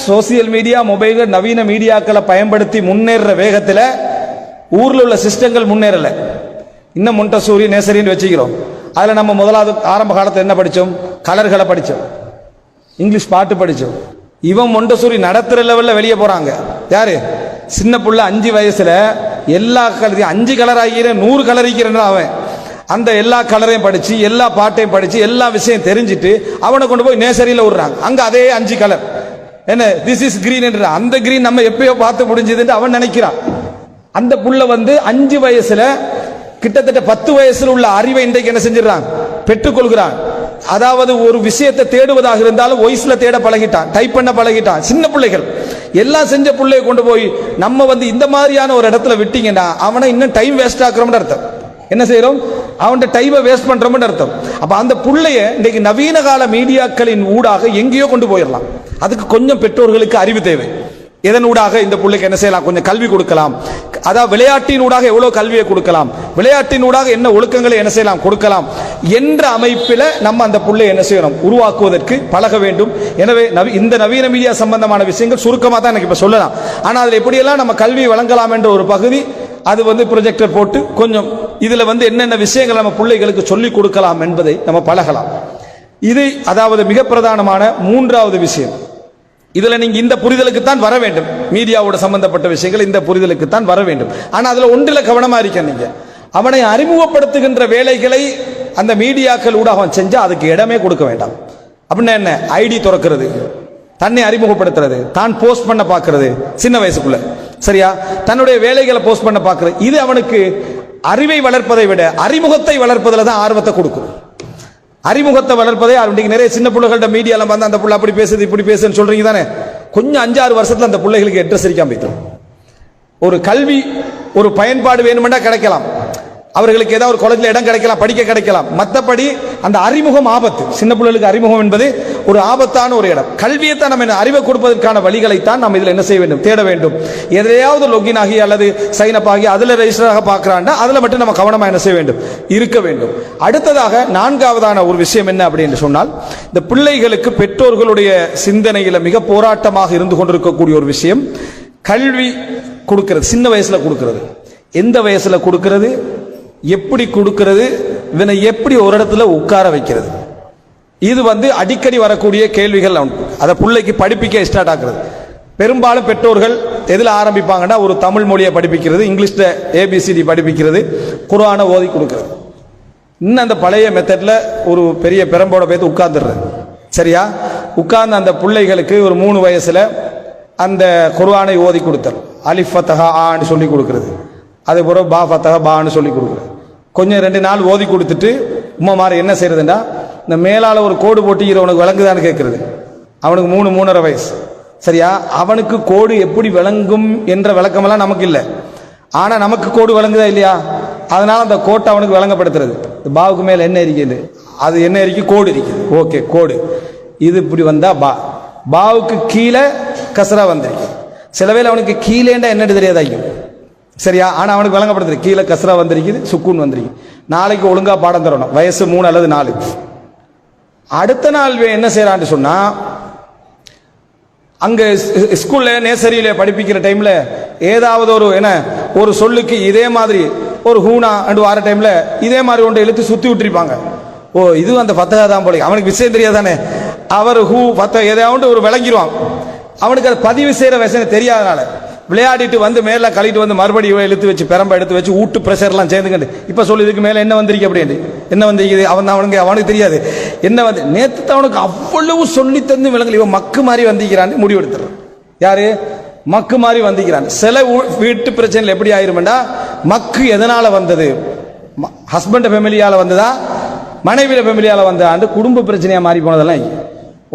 Speaker 1: சோசியல் மீடியா மொபைல் நவீன மீடியாக்களை பயன்படுத்தி முன்னேற வேகத்தில் ஊர்ல உள்ள சிஸ்டங்கள் முன்னேறல. இன்னும் மொண்டசூரி நேசரின்னு வச்சுக்கிறோம். அதுல நம்ம முதலாவது ஆரம்ப காலத்தில் என்ன படிச்சோம், கலர்களை படிச்சோம், இங்கிலீஷ் பாட்டு படிச்சோம். இவன் மொண்டசூரி நடத்துற லெவல்ல வெளியே போறாங்க. யாரு, சின்ன புள்ள 5 வயசுல எல்லா கலரையும் 5 கலர் ஆகிற 100 கலர் ஆகிக்கிறேன். அவன் அந்த எல்லா கலரையும் படிச்சு எல்லா பாட்டையும் படிச்சு எல்லா விஷயம் தெரிஞ்சுட்டு அவனை கொண்டு போய் நேசரியில விடுறாங்க. அங்க அதே 5 கலர் என்ன, திஸ் இஸ் கிரீன் என்ற அந்த கிரீன் நம்ம எப்பயோ பார்த்து முடிஞ்சதுன்னு அவன் நினைக்கிறான். அந்த புள்ள வந்து 5 வயசுல கிட்டத்தட்ட 10 வயசுல உள்ள அறிவை இன்றைக்கு என்ன செஞ்சிடறான், பெற்றுக்கொள்கிறான். அதாவது ஒரு விஷயத்தை தேடுவதாக இருந்தாலும் வாய்ஸ்ல தேட பழகிட்டான், டைப் பண்ண பழகிட்டான். சின்ன பிள்ளைகள் எல்லாம் செஞ்ச பிள்ளைய கொண்டு போய் நம்ம வந்து இந்த மாதிரியான ஒரு இடத்துல விட்டீங்கன்னா அவனை இன்னும் டைம் வேஸ்ட் ஆக்குறோம்னு அர்த்தம். என்ன செய்யறோம், அவன் டைமை வேஸ்ட் பண்றோம்னு அர்த்தம். அப்ப அந்த புள்ளைய இன்றைக்கு நவீன கால மீடியாக்களின் ஊடாக எங்கேயோ கொண்டு போயிடலாம். அதுக்கு கொஞ்சம் பெற்றோர்களுக்கு அறிவு தேவை. எதன் ஊடாக இந்த பிள்ளைக்கு என்ன செய்யலாம், கொஞ்சம் கல்வி கொடுக்கலாம். அதாவது விளையாட்டின் ஊடாக எவ்வளவு கல்வியை கொடுக்கலாம், விளையாட்டின் ஊடாக என்ன ஒழுக்கங்களை என்ன செய்யலாம் கொடுக்கலாம் என்ற அமைப்பில் நம்ம அந்த பிள்ளை என்ன செய்யணும், உருவாக்குவதற்கு பழக வேண்டும். எனவே இந்த நவீன மீடியா சம்பந்தமான விஷயங்கள் சுருக்கமாக தான் எனக்கு இப்ப சொல்லலாம். ஆனால் அதில் எப்படியெல்லாம் நம்ம கல்வி வழங்கலாம் என்ற ஒரு பகுதி, அது வந்து ப்ரொஜெக்டர் போட்டு கொஞ்சம் இதுல வந்து என்னென்ன விஷயங்கள் நம்ம பிள்ளைகளுக்கு சொல்லிக் கொடுக்கலாம் என்பதை நம்ம பழகலாம். இது அதாவது மிக பிரதானமான 3வது விஷயம். இதுல நீங்க இந்த புரிதலுக்கு தான் வர வேண்டும். மீடியாவோட சம்பந்தப்பட்ட விஷயங்கள் இந்த புரிதலுக்கு தான் வர வேண்டும். ஆனா அதுல ஒன்றில கவனமா இருக்க, நீங்க அவனை அறிமுகப்படுத்துகின்ற வேலைகளை அந்த மீடியாக்கள் ஊடாக செஞ்சா அதுக்கு இடமே கொடுக்க வேண்டாம். அப்படின்னா என்ன, ஐடி திறக்கிறது, தன்னை அறிமுகப்படுத்துறது, தான் போஸ்ட் பண்ண பார்க்கிறது சின்ன வயசுக்குள்ள, சரியா, தன்னுடைய வேலைகளை போஸ்ட் பண்ண பார்க்கிறது, இது அவனுக்கு அறிவை வளர்ப்பதை விட அறிமுகத்தை வளர்ப்பதில் தான் ஆர்வத்தை கொடுக்கும். அறிமுகத்தை வளர்ப்பதே நிறைய சின்ன பிள்ளைகள்ட்ட மீடியால வந்து அந்த புள்ள அப்படி பேசுது இப்படி பேசுன்னு சொல்றீங்க தானே, கொஞ்சம் 5-6 வருஷத்துல அந்த பிள்ளைகளுக்கு அட்ரஸ் இருக்காம போயிடும். ஒரு கல்வி ஒரு பயன்பாடு வேணுமெண்டா கிடைக்கலாம், அவர்களுக்கு ஏதாவது ஒரு காலேஜ்ல இடம் கிடைக்கலாம், படிக்க கிடைக்கலாம். மற்றபடி அந்த அறிமுகம் ஆபத்து. சின்ன பிள்ளைகளுக்கு அறிமுகம் என்பது ஒரு ஆபத்தான ஒரு இடம். கல்வியை தான் நம்ம அறிவை கொடுப்பதற்கான வழிகளைத்தான் நம்ம இதில் என்ன செய்ய வேண்டும், தேட வேண்டும். எதையாவது லொகின் ஆகி அல்லது சைன் அப் ஆகி அதில் ரெஜிஸ்டர் ஆக பார்க்கிறான்னா அதில் மட்டும் நம்ம கவனமாக என்ன செய்ய வேண்டும், இருக்க வேண்டும். அடுத்ததாக 4வதான ஒரு விஷயம் என்ன அப்படின்னு சொன்னால், இந்த பிள்ளைகளுக்கு பெற்றோர்களுடைய சிந்தனையில மிக போராட்டமாக இருந்து கொண்டிருக்கக்கூடிய ஒரு விஷயம், கல்வி கொடுக்கிறது. சின்ன வயசுல கொடுக்கிறது, எந்த வயசுல கொடுக்கிறது, எப்படி கொடுக்கிறது, இவனை எப்படி ஒரு இடத்துல உட்கார வைக்கிறது, இது வந்து அடிக்கடி வரக்கூடிய கேள்விகள். அதை பிள்ளைக்கு படிப்பிக்க ஸ்டார்ட் ஆக்குறது. பெரும்பாலும் பெற்றோர்கள் எதில் ஆரம்பிப்பாங்கன்னா, ஒரு தமிழ் மொழியை படிப்பிக்கிறது, இங்கிலீஷ்ல ABCD படிப்பிக்கிறது, குர்ஆனை ஓதி கொடுக்கிறது. இன்னும் அந்த பழைய மெத்தட்ல ஒரு பெரிய பெரம்போட போய் உட்கார்ந்துடுறது, சரியா. உட்கார்ந்து அந்த பிள்ளைகளுக்கு ஒரு 3 வயசுல அந்த குர்ஆனை ஓதி கொடுத்தல், அலிஃப் ஃபத்ஹா ஆன்னு சொல்லி கொடுக்கிறது, அதே போல பா ஃபத்ஹா பான்னு சொல்லி கொடுக்கிறது. கொஞ்சம் 2 நாள் ஓதி கொடுத்துட்டு உம்மா மாதிரி என்ன செய்யறதுன்னா, இந்த மேலால ஒரு கோடு போட்டு உனக்கு விளங்குதான்னு கேட்கறது. அவனுக்கு 3-3.5 வயசு, சரியா? அவனுக்கு கோடு எப்படி விளங்கும் என்ற விளக்கமெல்லாம் நமக்கு இல்லை. ஆனா நமக்கு கோடு விளங்குதா இல்லையா? அதனால அந்த கோட்டை அவனுக்கு விளங்கப்படுத்துறது. பாவுக்கு மேல என்ன இருக்குது, அது என்ன இருக்கு, கோடு இருக்குது. ஓகே, கோடு இது இப்படி வந்தா பா. பாவுக்கு கீழே கசரா வந்திருக்கு. சிலவேளை அவனுக்கு கீழேண்டா என்னன்னு தெரியாதாக்கும், சரியா? ஆனா அவனுக்கு விளங்கப்படுத்துறது கீழே கசரா வந்திருக்குது, சுக்குன் வந்திருக்கு. நாளைக்கு ஒழுங்கா பாடம் தரணும், வயசு 3 அல்லது 4. அடுத்த நாள் என்ன செய்யறான்னு சொன்னா, அங்க ஸ்கூல்ல நேசரியில படிப்பிக்கிற டைம்ல ஏதாவது ஒரு சொல்லுக்கு இதே மாதிரி ஒரு ஹூனா அண்டு வார டைம்ல இதே மாதிரி ஒன்றை இழுத்து சுத்தி விட்டுருப்பாங்க. ஓ, இது அந்த ஃபத்தஹா தான் போல. அவனுக்கு விஷயம் தெரியாதானே, அவர் ஹூ ஃபத்தஹா ஏதாவது ஒரு விளங்கிடுவான். அவனுக்கு அது பதிவு செய்யற விஷயம் தெரியாதனால விளையாடிட்டு வந்து மேல கழிட்டு வந்து மறுபடியும் இழுத்து வச்சு பெரம்ப எடுத்து வச்சு ஊட்டு பிரஷர்லாம் சேர்ந்துக்கிட்டு இப்ப சொல்லு இதுக்கு மேல என்ன வந்திருக்கு அப்படின்னு என்ன வந்திருக்குது. அவனுக்கு தெரியாது என்ன வந்து. நேத்து அவனுக்கு அவ்வளவு சொல்லி தந்து விளங்கல, இவன் மக்கு மாதிரி வந்திக்கிறான்னு முடிவு எடுத்துறான். யாரு? மக்கு மாதிரி வந்திக்கிறான். சில வீட்டு பிரச்சனைகள் எப்படி ஆயிருமெண்டா, மக்கு எதனால வந்தது, ஹஸ்பண்ட் ஃபேமிலியால வந்ததா மனைவியில ஃபேமிலியால வந்தா குடும்ப பிரச்சனையா மாறி போனதெல்லாம்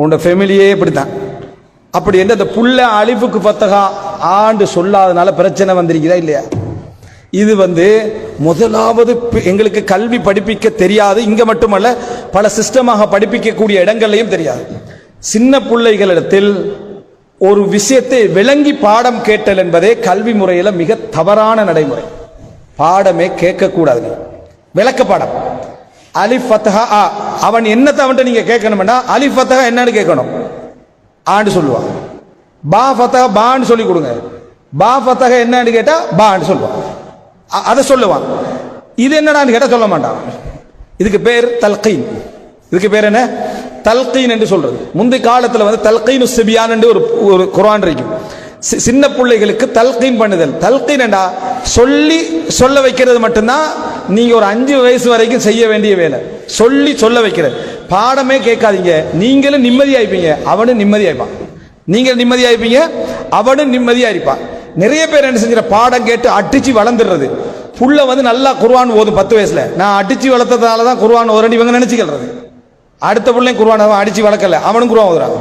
Speaker 1: உன்னோட ஃபேமிலியே இப்படித்தான். அப்படி என்று அந்த புள்ள அலிஃபுக்கு ஃபத்தஹா ஆண்டு சொல்லாதனால பிரச்சனை வந்திருக்கிறதா இல்லையா? இது முதலாவது எங்களுக்கு கல்வி படிப்பிக்க தெரியாது. இங்க மட்டுமல்ல, பல சிஸ்டமாக படிப்பிக்கக்கூடிய இடங்கள்லையும் தெரியாது. சின்ன பிள்ளைகளிடத்தில் ஒரு விஷயத்தை விளங்கி பாடம் கேட்டல் என்பதே கல்வி முறையில மிக தவறான நடைமுறை. பாடமே கேட்க கூடாது, விளக்க பாடம். அலிஃப் ஃபத்தஹா ஆ, அவன் என்னத்தை அவன்கிட்ட நீங்க கேட்கணும்னா அலிஃப் ஃபத்தஹா என்னன்னு கேட்கணும், ஆண்டு சொல்லுவான். பா ஃபத்தஹா பான்னு சொல்லி கொடுங்க. பா ஃபத்தஹா என்னன்னு கேட்டா பான்னு சொல்லுவான், அதை சொல்லுவான். இது என்னடான்னு கேட்டா சொல்ல மாட்டான். இதுக்கு பேர் தல்கீன். இதுக்கு பேர் என்ன? தல்கீன் என்று சொல்றது. முந்தைய காலத்துல தல்கீனு சிபியான் என்று ஒரு குர்ஆன் இருக்கு. சின்ன பிள்ளைகளுக்கு தல்கீன் பண்ணுதல். தல்கீன் என்றா சொல்ல வைக்கிறது மட்டும்தான். நீங்க ஒரு 5 வயசு வரைக்கும் செய்ய வேண்டிய வேலை சொல்ல வைக்கிறது. பாடமே கேட்காதீங்க, நீங்களும் நிம்மதியாயிருப்பீங்க, அவனும் நிம்மதியாயிருப்பான். நீங்கள் நிம்மதியாயிருப்பீங்க, அவனும் நிம்மதியா இருப்பான். நிறைய பேர் என்ன செஞ்ச பாடம் கேட்டு அடிச்சு வளர்ந்துடுறது. புள்ள நல்லா குர்ஆன் ஓதும் 10 வயசுல. நான் அடிச்சு வளர்த்ததால தான் குர்ஆன் ஓதுறேன் இவங்க நினைச்சுக்கிறது. அடுத்த பிள்ளையும் குர்ஆன் அவன் அடிச்சு வளர்க்கல, அவனும் குர்ஆன் ஓதுறான்.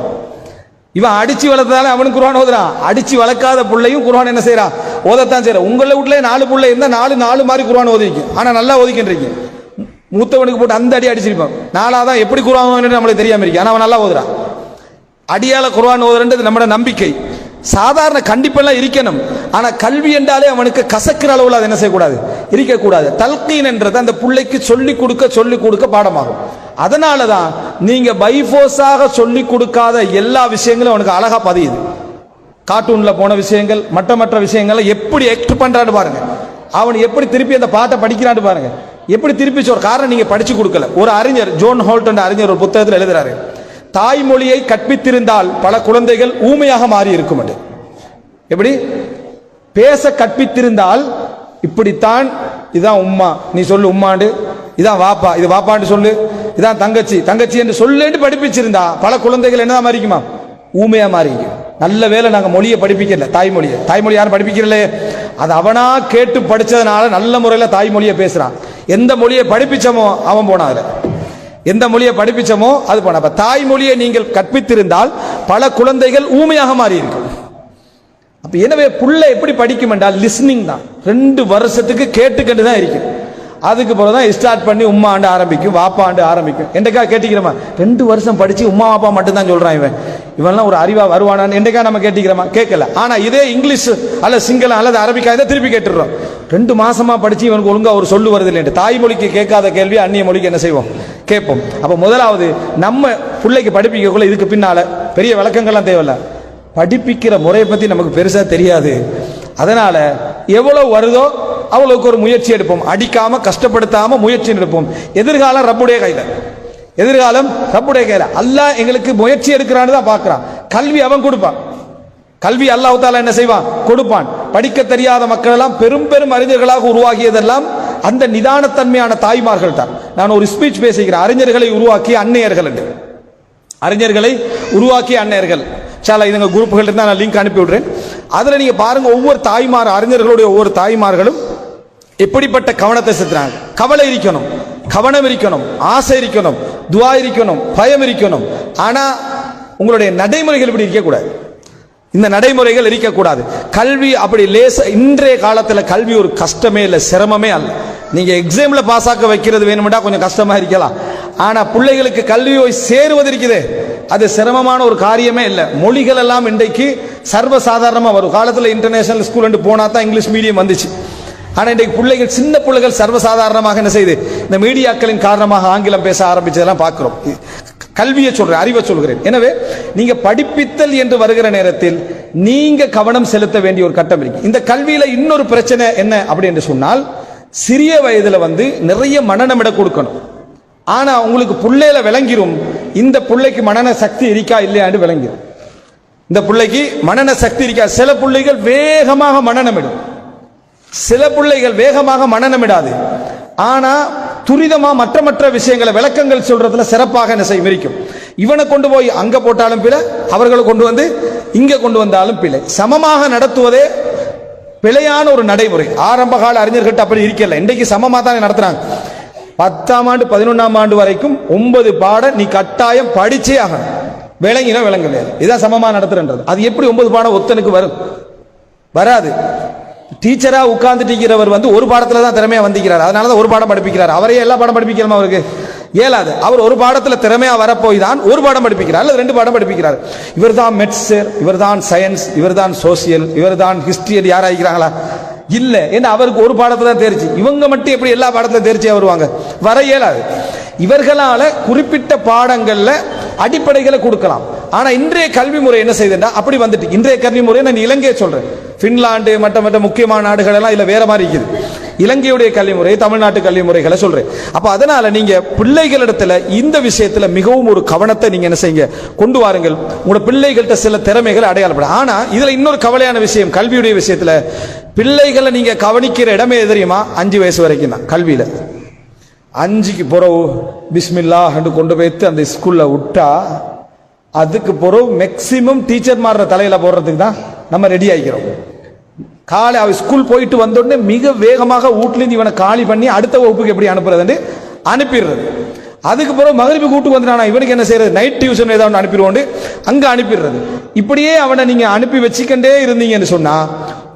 Speaker 1: இவன் அடிச்சு வளர்த்ததால அவனும் குர்ஆன் ஓதுறான். அடிச்சு வளர்க்காத பிள்ளையும் குர்ஆன் என்ன செய்யறான், ஓதத்தான் செய்யறான். உங்களை வீட்டுல 4 பிள்ளை இருந்தா 4 மாதிரி குர்ஆன் ஓதிக்கு, ஆனா நல்லா ஓதிக்கின்றீங்க. மூத்தவனுக்கு போட்டு அந்த அடி அடிச்சிருப்பான். 4ஆதான் எப்படி குர்ஆன் நம்மளுக்கு தெரியாம இருக்கு, ஆனா அவன் நல்லா ஓதுறான். அடியால குர்ஆன் ஓதுறது நம்மளோட நம்பிக்கை. சாதாரண கண்டிப்பெல்லாம் இருக்கணும், ஆனா கல்வி என்றாலே அவனுக்கு கசக்கிற அளவுல அதை என்ன செய்யக்கூடாது, இருக்கக்கூடாது. தல்கீன் என்றது அந்த பிள்ளைக்கு சொல்லிக் கொடுக்க பாடமாகும். அதனாலதான் நீங்க பைஃபோஸாக சொல்லிக் கொடுக்காத எல்லா விஷயங்களும் அவனுக்கு அழகா பதியுது. கார்ட்டூன்ல போன விஷயங்கள், மற்ற விஷயங்களை எப்படி ஆக்ட் பண்றான்னு பாருங்க. அவன் எப்படி திருப்பி அந்த பாட்டை படிக்கிறான்னு பாருங்க. எப்படி திருப்பி சொல்ற காரணம் நீங்க படிச்சு கொடுக்கல. ஒரு அறிஞர் ஜோன் ஹோல்ட் என்ற அறிஞர் ஒரு புத்தகத்தில் எழுதுறாரு, தாய்மொழியை கற்பித்திருந்தால் பல குழந்தைகள் ஊமையாக மாறி இருக்கும். எப்படி பேச கற்பித்திருந்தால் இப்படித்தான், இதான் உம்மா நீ சொல்லு உம்மாண்டு, இதான் வாப்பா இது வாப்பாண்டு சொல்லு, இதான் தங்கச்சி என்று சொல்லேன்னு படிப்பிச்சிருந்தா பல குழந்தைகள் என்னதான் மாறிக்குமா, ஊமையா மாறிக்கும். நல்ல வேலை நாங்க மொழியை படிப்பிக்கல, தாய்மொழி யாரும் படிப்பிக்கிறல. அது அவனா கேட்டு படிச்சதுனால நல்ல முறையில தாய்மொழியை பேசுறான். எந்த மொழியை படிப்பிச்சமோ அவன் போனான், எந்த மொழியை படிப்பிச்சமோ அது போன. அப்ப தாய்மொழியை நீங்கள் கற்பித்திருந்தால் பல குழந்தைகள் ஊமையாக மாறி இருக்கும். அப்ப எனவே புள்ள எப்படி படிக்கும் என்றால் லிஸ்னிங் தான். 2 வருஷத்துக்கு கேட்டுக்கிட்டு தான் இருக்கும். அதுக்கு பிறகுதான் ஸ்டார்ட் பண்ணி உம்மா ஆண்டு ஆரம்பிக்கும், வாப்பா ஆண்டு ஆரம்பிக்கும். என்றைக்கா கேட்டிக்கிறோமா? 2 வருஷம் படிச்சு உம்மா வாப்பா மட்டும்தான் சொல்றான் இவன்லாம் ஒரு அறிவா வருவானான்னு என்றைக்கா நம்ம கேட்டிக்கிறோமா? கேட்கல. ஆனா இதே இங்கிலீஷ் அல்லது சிங்களம் அல்லது அரபிக்கா இதை திருப்பி கேட்டுடுறோம். 2 மாசமா படிச்சு இவனுக்கு ஒழுங்கா ஒரு சொல்லு வருது இல்லை. தாய்மொழிக்கு கேட்காத கேள்வி அந்நிய மொழிக்கு என்ன செய்வோம், கேட்போம். அப்ப முதலாவது நம்ம பிள்ளைக்கு படிப்பிக்கக்குள்ள இதுக்கு பின்னால பெரிய விளக்கங்கள்லாம் தேவையில்ல. படிப்பிக்கிற முறையை பத்தி நமக்கு பெருசா தெரியாது. அதனால எவ்வளவு வருதோ அவ்வளவுக்கு ஒரு முயற்சி எடுப்போம். அடிக்காம கஷ்டப்படுத்தாம முயற்சி எடுப்போம். எதிர்காலம் ரப்புடைய கையில, அல்லாஹ் எங்களுக்கு முயற்சி எடுக்கிறான்னு தான் பார்க்கிறான். கல்வி அவன் கொடுப்பான். கல்வி அல்லாஹ் தஆலா என்ன செய்வான், கொடுப்பான். படிக்க தெரியாத மக்கள் எல்லாம் பெரும் அறிஞர்களாக உருவாகியதெல்லாம் அந்த நிதானத்தன்மையான தாய்மார்கள் தான். நான் ஒரு ஸ்பீச் பேசுகிறேன், அறிஞர்களை உருவாக்கிய அன்னையர்கள் என்று. அறிஞர்களை உருவாக்கிய அன்னையர்கள் இதுங்க குரூப்புகள் இருந்தா நான் லிங்க் அனுப்பி விடுறேன். அதுல நீங்க பாருங்க, ஒவ்வொரு அறிஞர்களுடைய ஒவ்வொரு தாய்மார்களும் எப்படிப்பட்ட கவனத்தை செலுத்துறாங்க. கவலை இருக்கணும், கவனம் இருக்கணும், ஆசை இருக்கணும், துஆ இருக்கணும், பயம் இருக்கணும். ஆனா உங்களுடைய நடைமுறைகள் இப்படி இருக்கக்கூடாது. இந்த நடைமுறைகள் இருக்கக்கூடாது. கல்வி அப்படி லேச, இன்றைய காலத்தில் கல்வி ஒரு கஷ்டமே இல்லை, சிரமமே அல்ல. நீங்க எக்ஸாம்ல பாஸ் ஆக்க வைக்கிறது வேணும்னா கொஞ்சம் கஷ்டமா இருக்கலாம். ஆனா பிள்ளைகளுக்கு கல்வி போய் சேருவது இருக்குது, அது சிரமமான ஒரு காரியமே இல்லை. மொழிகள் எல்லாம் இன்றைக்கு சர்வசாதாரணமா வரும். காலத்தில் இன்டர்நேஷனல் ஸ்கூல் போனா தான் இங்கிலீஷ் மீடியம் வந்துச்சு. ஆனா இன்றைக்கு பிள்ளைகள், சின்ன பிள்ளைகள் சர்வசாதாரணமாக என்ன செய்யுது, இந்த மீடியாக்களின் காரணமாக ஆங்கிலம் பேச ஆரம்பிச்சதெல்லாம் பார்க்கிறோம். கல்வியை சொல்றேன், அறிவை சொல்கிறேன். எனவே நீங்க படிப்பித்தல் என்று வருகிற நேரத்தில் நீங்க கவனம் செலுத்த வேண்டிய ஒரு கட்டம் இருக்கு. இந்த கல்வியில இன்னொரு பிரச்சனை என்ன அப்படி என்று சொன்னால், சிறிய வயதுல நிறைய மனநமிட கொடுக்கணும். ஆனா உங்களுக்கு பிள்ளையில விளங்கிரும், இந்த பிள்ளைக்கு மனன சக்தி இருக்கா இல்லையான்னு விளங்கிடும். இந்த பிள்ளைக்கு மனன சக்தி இருக்கா. சில பிள்ளைகள் வேகமாக மனநமிடும், சில பிள்ளைகள் வேகமாக மனநமிடாது. ஆனா துரிதமா மற்ற விஷயங்களை விளக்கங்கள் சொல்றதுல சிறப்பாக என்ன செய்யும் இருக்கும். இவனை கொண்டு போய் அங்க போட்டாலும் பிழை, அவர்களை கொண்டு வந்து இங்க கொண்டு வந்தாலும் பிழை. சமமாக நடத்துவதே பிழையான ஒரு நடைமுறை. ஆரம்ப கால அறிஞர்கிட்ட அப்படி இருக்கல. இன்றைக்கு சமமா தான் நடத்துறாங்க. 10ஆம் ஆண்டு 11ஆம் ஆண்டு வரைக்கும் 9 பாடம் நீ கட்டாயம் படிச்சே ஆகணும், விளங்கினா விளங்கல. இதான் சமமா நடத்துறன்றது. அது எப்படி 9 பாடம் ஒத்தனுக்கு வரும்? வராது. டீச்சரா உட்கார்ந்துட்டு ஒரு பாடத்துல தான் திறமையா வந்திருக்கிறார், அதனாலதான் ஒரு பாடம் படிப்பிக்கிறார். அவரே எல்லா பாடம் படிப்பிக்கலாமா? அவருக்கு இயலாது. அவர் ஒரு பாடத்துல திறமையா வரப்போய் தான் ஒரு பாடம் படிப்பிக்கிறார் அல்லது 2 பாடம் படிப்பிக்கிறார். இவர் தான் மெட்ஸ், இவர் தான் சயின்ஸ், இவர் தான் சோசியல், இவர் தான் ஹிஸ்டரி. யாராகிறாங்களா? இல்ல. ஏன்னா அவருக்கு ஒரு பாடத்துல தான் தேர்ச்சி. இவங்க மட்டும் எப்படி எல்லா பாடத்துல தேர்ச்சியா வருவாங்க? வர இயலாது. இவர்களால குறிப்பிட்ட பாடங்கள்ல அடிப்படைகளை கொடுக்கலாம். ஆனா இன்றைய கல்வி முறை என்ன செய்யுதுன்னா அப்படி வந்துட்டு. இன்றைய கல்வி முறை நான் இலங்கையை சொல்றேன், பின்லாந்து மற்ற முக்கியமான நாடுகள் எல்லாம் இல்ல வேற மாதிரி இருக்குது. இலங்கையுடைய கல்வி முறை, தமிழ்நாட்டு கல்வி முறைகளை சொல்றேன். அப்ப அதனால நீங்க பிள்ளைகளிடத்துல இந்த விஷயத்துல மிகவும் ஒரு கவனத்தை நீங்க என்ன செய்யுங்க, கொண்டு வாருங்கள். உங்களோட பிள்ளைகள்கிட்ட சில திறமைகளை அடையாளப்படும். ஆனா இதுல இன்னொரு கவலையான விஷயம், கல்வியுடைய விஷயத்துல பிள்ளைகளை நீங்க கவனிக்கிற இடமே தெரியுமா? 5 வயசு வரைக்கும் தான் கல்வியில. 5க்கு பிறகு பிஸ்மில்லா கொண்டு போய்த்து அந்த ஸ்கூல்ல விட்டா, அதுக்கு பிறகு மேக்சிமம் டீச்சர் மாற தலையில போடுறதுக்கு தான் நம்ம ரெடி ஆகிக்கிறோம். காலை அவ ஸ்கூல் போயிட்டு வந்தோடனே மிக வேகமாக வீட்டிலிருந்து இவனை காலி பண்ணி அடுத்த வகுப்புக்கு எப்படி அனுப்புறது அனுப்பிடுறது. அதுக்கு பிறகு மகரிபு கூட்டு வந்துட்டானா இவனுக்கு என்ன செய்யறது, நைட் டியூஷன் ஏதாவது அனுப்பிடுவோண்டு அங்க அனுப்பிடுறது. இப்படியே அவனை நீங்க அனுப்பி வச்சுக்கிட்டே இருந்தீங்கன்னு சொன்னா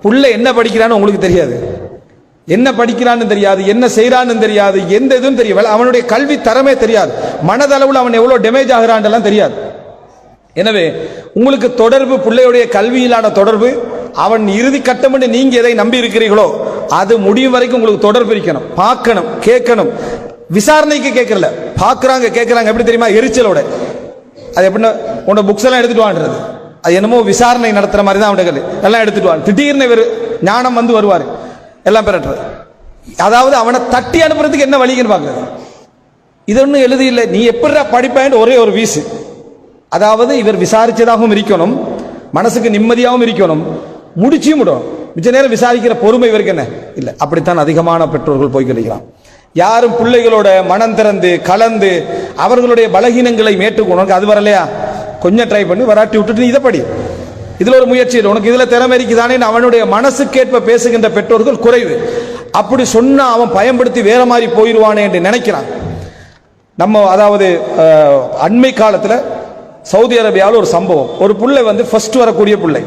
Speaker 1: புள்ள என்ன படிக்கிறான்னு உங்களுக்கு தெரியாது, என்ன படிக்கிறான்னு தெரியாது, என்ன செய்யறான்னு தெரியாது, எந்த இதுவும் தெரியாது. அவனுடைய கல்வி தரமே தெரியாது, மனதளவில் அவன் எவ்வளவு டேமேஜ் ஆகிறான் தெரியாது. எனவே உங்களுக்கு தொடர்பு, பிள்ளையுடைய கல்வியிலான தொடர்பு, அவன் இறுதி கட்டம் என்று நீங்க எதை நம்பி இருக்கிறீர்களோ அது முடியும் வரைக்கும் உங்களுக்கு தொடர்பு இருக்கணும். பார்க்கணும், கேட்கணும். விசாரணைக்கு கேட்கல, பார்க்கறாங்க கேட்கறாங்க. எப்படி தெரியுமா? எரிச்சலோட. அது எப்படின்னா உன்னோட புக்ஸ் எல்லாம் எடுத்துட்டு வான்றது, அது என்னமோ விசாரணை நடத்துற மாதிரி தான் அவனுக்கு எல்லாம் எடுத்துட்டு வான். திடீர்னு ஞானம் வருவாரு எல்லாம் பெறட்டுறது. அதாவது அவனை தட்டி அனுப்புறதுக்கு என்ன வழின்னு பாக்குறது. இது ஒன்றும் எழுதி இல்லை, நீ எப்படி படிப்பான்னு ஒரே ஒரு வீசு. அதாவது இவர் விசாரிச்சதாகவும் இருக்கணும், மனசுக்கு நிம்மதியாகவும் இருக்கணும், முடிச்சும் விடணும். மிச்ச நேரம் விசாரிக்கிற பொறுமை இவருக்கு என்ன இல்லை. அப்படித்தான் அதிகமான பெற்றோர்கள் போய் கிடைக்கிறான். யாரும் பிள்ளைகளோட மனம் திறந்து கலந்து அவர்களுடைய பலகீனங்களை மேற்றுக்கொண்டு, அது வரலையா கொஞ்சம் ட்ரை பண்ணி வராட்டி விட்டுட்டு இதை படி, இதுல ஒரு முயற்சி, உனக்கு இதுல திறமை இருக்குதானே அவனுடைய மனசுக்கேற்ப பேசுகின்ற பெற்றோர்கள் குறைவு. அப்படி சொன்னா அவன் பயன்படுத்தி வேற மாதிரி போயிடுவானே என்று நினைக்கிறான். நம்ம அதாவது அண்மை காலத்துல சவுதி அரேபியாவில் ஒரு சம்பவம். ஒரு புள்ளை ஃபர்ஸ்ட் வரக்கூடிய பிள்ளை,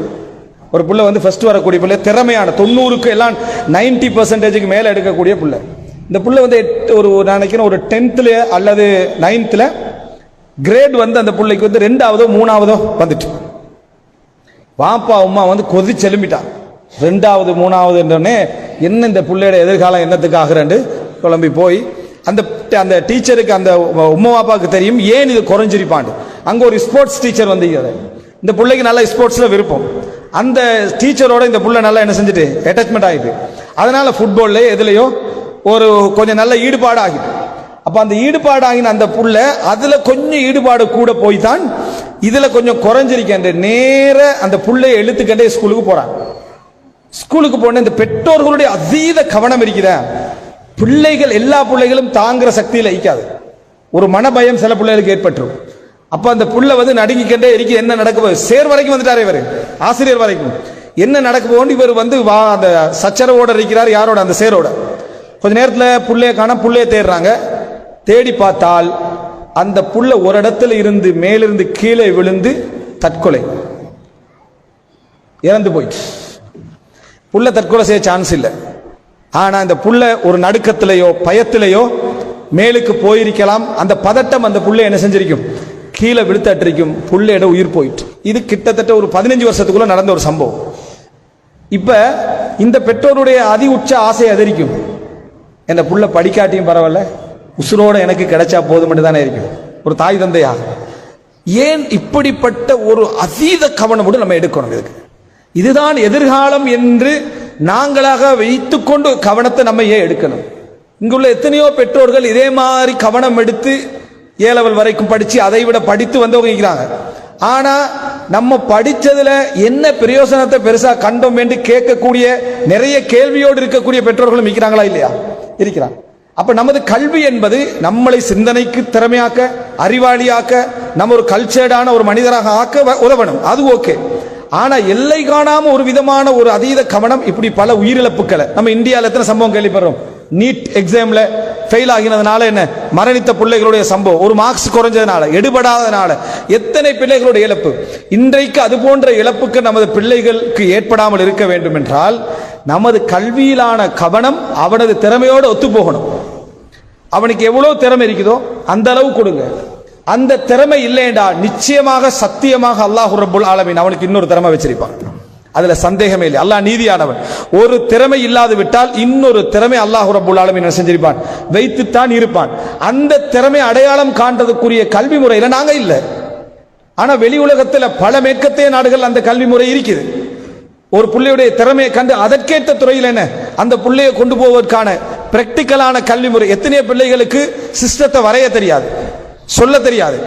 Speaker 1: ஒரு புள்ளை ஃபர்ஸ்ட் வரக்கூடிய பிள்ளை, திறமையான 90க்கு எல்லாம் 90% மேல எடுக்கக்கூடிய பிள்ளை. இந்த புள்ளை ஒரு நினைக்கிறேன் ஒரு 10th அல்லது 9th கிரேட் அந்த பிள்ளைக்கு 2ஆவதோ 3ஆவதோ வந்துட்டு, வாப்பா உமா கொதிச்சு எழும்பிட்டான். 2ஆவது 3ஆவது என்ன இந்த பிள்ளையோட எதிர்காலம் என்னத்துக்கு ஆகுறேன்னு குழம்பி போய் அந்த அந்த டீச்சருக்கு, அந்த உமா வாப்பாவுக்கு தெரியும் ஏன் இது குறைஞ்சிருப்பாண்டு. அங்க ஒரு ஸ்போர்ட்ஸ் டீச்சர் இந்த பிள்ளைக்கு நல்ல ஸ்போர்ட்ஸ்ல விருப்பம். அந்த டீச்சரோட இந்த புள்ள நல்லா என்ன செஞ்சுட்டு அட்டாச்மெண்ட் ஆகிட்டு, அதனால ஃபுட்பால்ல எதுலையோ ஒரு கொஞ்சம் நல்ல ஈடுபாடு ஆகிட்டு. அப்ப அந்த ஈடுபாடு ஆகின அந்த புள்ள அதுல கொஞ்சம் ஈடுபாடு கூட போய் தான் இதுல கொஞ்சம் குறைஞ்சிருக்க நேர அந்த புள்ளைய எழுத்துக்கண்டே ஸ்கூலுக்கு போறாங்க. ஸ்கூலுக்கு போன இந்த பெற்றோர்களுடைய அதீத கவனம் இருக்கிற பிள்ளைகள், எல்லா பிள்ளைகளும் தாங்குற சக்தியில் ஐக்காது. ஒரு மனபயம் சில பிள்ளைகளுக்கு ஏற்பட்டுரும். அப்ப அந்த புள்ள நடுங்கிக்கிட்டே இருக்கு, என்ன நடக்க போகுது. சேர் வரைக்கும் வந்துட்டாரு இவர், ஆசிரியர் வரைக்கும் என்ன நடக்க போகுது. இவர் அந்த சச்சரவோட இருக்கிறார், யாரோட? அந்த சேரோட. கொஞ்ச நேரத்தில் புள்ளைய காண, புள்ளைய தேடுறாங்க. தேடி பார்த்தால் அந்த புள்ள ஒரு இடத்துல இருந்து மேலிருந்து கீழே விழுந்து தற்கொலை. இறந்து போயிட்டு. புள்ள தற்கொலை செய்ய சான்ஸ் இல்லை. ஆனா இந்த புள்ள ஒரு நடுக்கத்திலேயோ பயத்திலேயோ மேலுக்கு போயிருக்கலாம். அந்த பதட்டம் அந்த புள்ள என்ன செஞ்சிருக்கும், கீழே விழுத்தட்டிருக்கும், புள்ளையோட உயிர் போயிட்டு. இது கிட்டத்தட்ட ஒரு 15 வருஷத்துக்குள்ள நடந்த ஒரு சம்பவம். இப்ப இந்த பெற்றோருடைய அதி உச்ச ஆசை அதிரிக்கும், என் புள்ள படிக்காட்டியும் பரவாயில்ல, உசுரோட எனக்கு கிடைச்சா போதும் தானே இருக்கும் ஒரு தாய் தந்தையாக. ஏன் இப்படிப்பட்ட ஒரு அதீத கவனம் நம்ம எடுக்கணும்? இதுதான் எதிர்காலம் என்று நாங்களாக வைத்துக்கொண்டு கவனத்தை நம்ம ஏன் எடுக்கணும்? இங்குள்ள எத்தனையோ பெற்றோர்கள் இதே மாதிரி கவனம் எடுத்து A லெவல் வரைக்கும் படிச்சு அதை விட படித்து வந்தவங்க இருக்கிறாங்க. ஆனா நம்ம படிச்சதுல என்ன பிரயோசனத்தை பெருசா கண்டோம் என்று கேட்கக்கூடிய நிறைய கேள்வியோடு இருக்கக்கூடிய பெற்றோர்களும் இருக்கிறாங்களா இல்லையா? இருக்கிறாங்க. அப்ப நமது கல்வி என்பது நம்மளை சிந்தனைக்கு திறமையாக்க, அறிவாளியாக்க, நம்ம ஒரு கல்ச்சர்டான ஒரு மனிதராக ஆக்க உதவணும். அது ஓகே. ஆனா எல்லை காணாம ஒரு விதமான ஒரு அதீத கவனம், இப்படி பல உயிரிழப்புகளை நம்ம இந்தியாவில் எத்தனை சம்பவம் கேள்விப்படுறோம். நீட் எக்ஸாம்ல ஃபெயில் ஆகினதுனால என்ன மரணித்த பிள்ளைகளுடைய சம்பவம், ஒரு மார்க்ஸ் குறைஞ்சதுனால, எடுபடாதனால எத்தனை பிள்ளைகளுடைய இழப்பு. இன்றைக்கு அது போன்ற இழப்புக்கு நமது பிள்ளைகளுக்கு ஏற்படாமல் இருக்க வேண்டும் என்றால் நமது கல்வியிலான கவனம் அவனது திறமையோடு ஒத்து போகணும். அவனுக்கு எவ்வளவு திறமை இருக்குதோ அந்த அளவு கொடுங்க. அந்த திறமை இல்லைண்டா நிச்சயமாக சத்தியமாக அல்லாஹ் ரப்புல் ஆலமீன் அவனுக்கு இன்னொரு திறமை வச்சிருப்பான். அதுல சந்தேகமே இல்லை. அல்லாஹ் நீதியானவன். ஒரு திறமை இல்லாது விட்டால் இன்னொரு திறமை அல்லாஹ் ரப்புல் ஆலமீன் செஞ்சிருப்பான், வைத்துத்தான் இருப்பான். அந்த திறமை அடையாளம் காண்றதுக்குரிய கல்வி முறையில நாங்க இல்லை. ஆனா வெளி உலகத்தில் பல மேற்கத்திய நாடுகள் அந்த கல்வி முறை இருக்குது. ஒரு பிள்ளையுடைய திறமையை கண்டு அதற்கேற்ற துறையில் என்ன அந்த பிள்ளையை கொண்டு போவதற்கான பிராக்டிக்கலான கல்வி முறை. எத்தனையோ பிள்ளைகளுக்கு சிஸ்டத்தை வரைய தெரியாது, சொல்ல தெரியாது,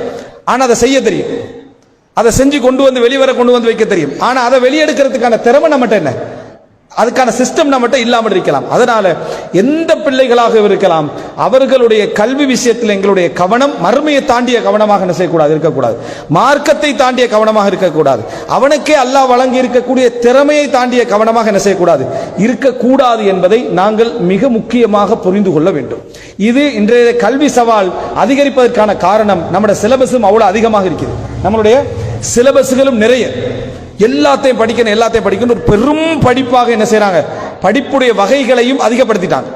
Speaker 1: ஆனா அதை செய்ய தெரியும். அதை செஞ்சு கொண்டு வந்து வெளிவர கொண்டு வந்து வைக்க தெரியும். ஆனா அதை வெளியெடுக்கிறதுக்கான திறமை நம்மகிட்ட என்ன, அதுக்கான சிஸ்டம் நம்மகிட்ட இல்லாமல் இருக்கலாம். அதனால எந்த பிள்ளைகளாக இருக்கலாம், அவர்களுடைய கல்வி விஷயத்தில் எங்களுடைய கவனம் மறுமையை தாண்டிய கவனமாக என்ன செய்யக்கூடாது, இருக்கக்கூடாது. மார்க்கத்தை தாண்டிய கவனமாக இருக்கக்கூடாது. அவனுக்கே அல்லாஹ் வழங்கி இருக்கக்கூடிய திறமையை தாண்டிய கவனமாக என்ன செய்யக்கூடாது, இருக்கக்கூடாது என்பதை நாங்கள் மிக முக்கியமாக புரிந்து கொள்ள வேண்டும். இது இன்றைய கல்வி சவால் அதிகரிப்பதற்கான காரணம் நம்முடைய சிலபஸும் அவ்வளவு அதிகமாக இருக்குது. நம்மளுடைய சிலபஸ்களும் நிறைய, எல்லாத்தையும் படிக்கணும் எல்லாத்தையும் படிக்கணும் ஒரு பெரும் படிப்பாக என்ன செய்யறாங்க, படிப்புடைய வகைகளையும் அதிகப்படுத்திட்டாங்க.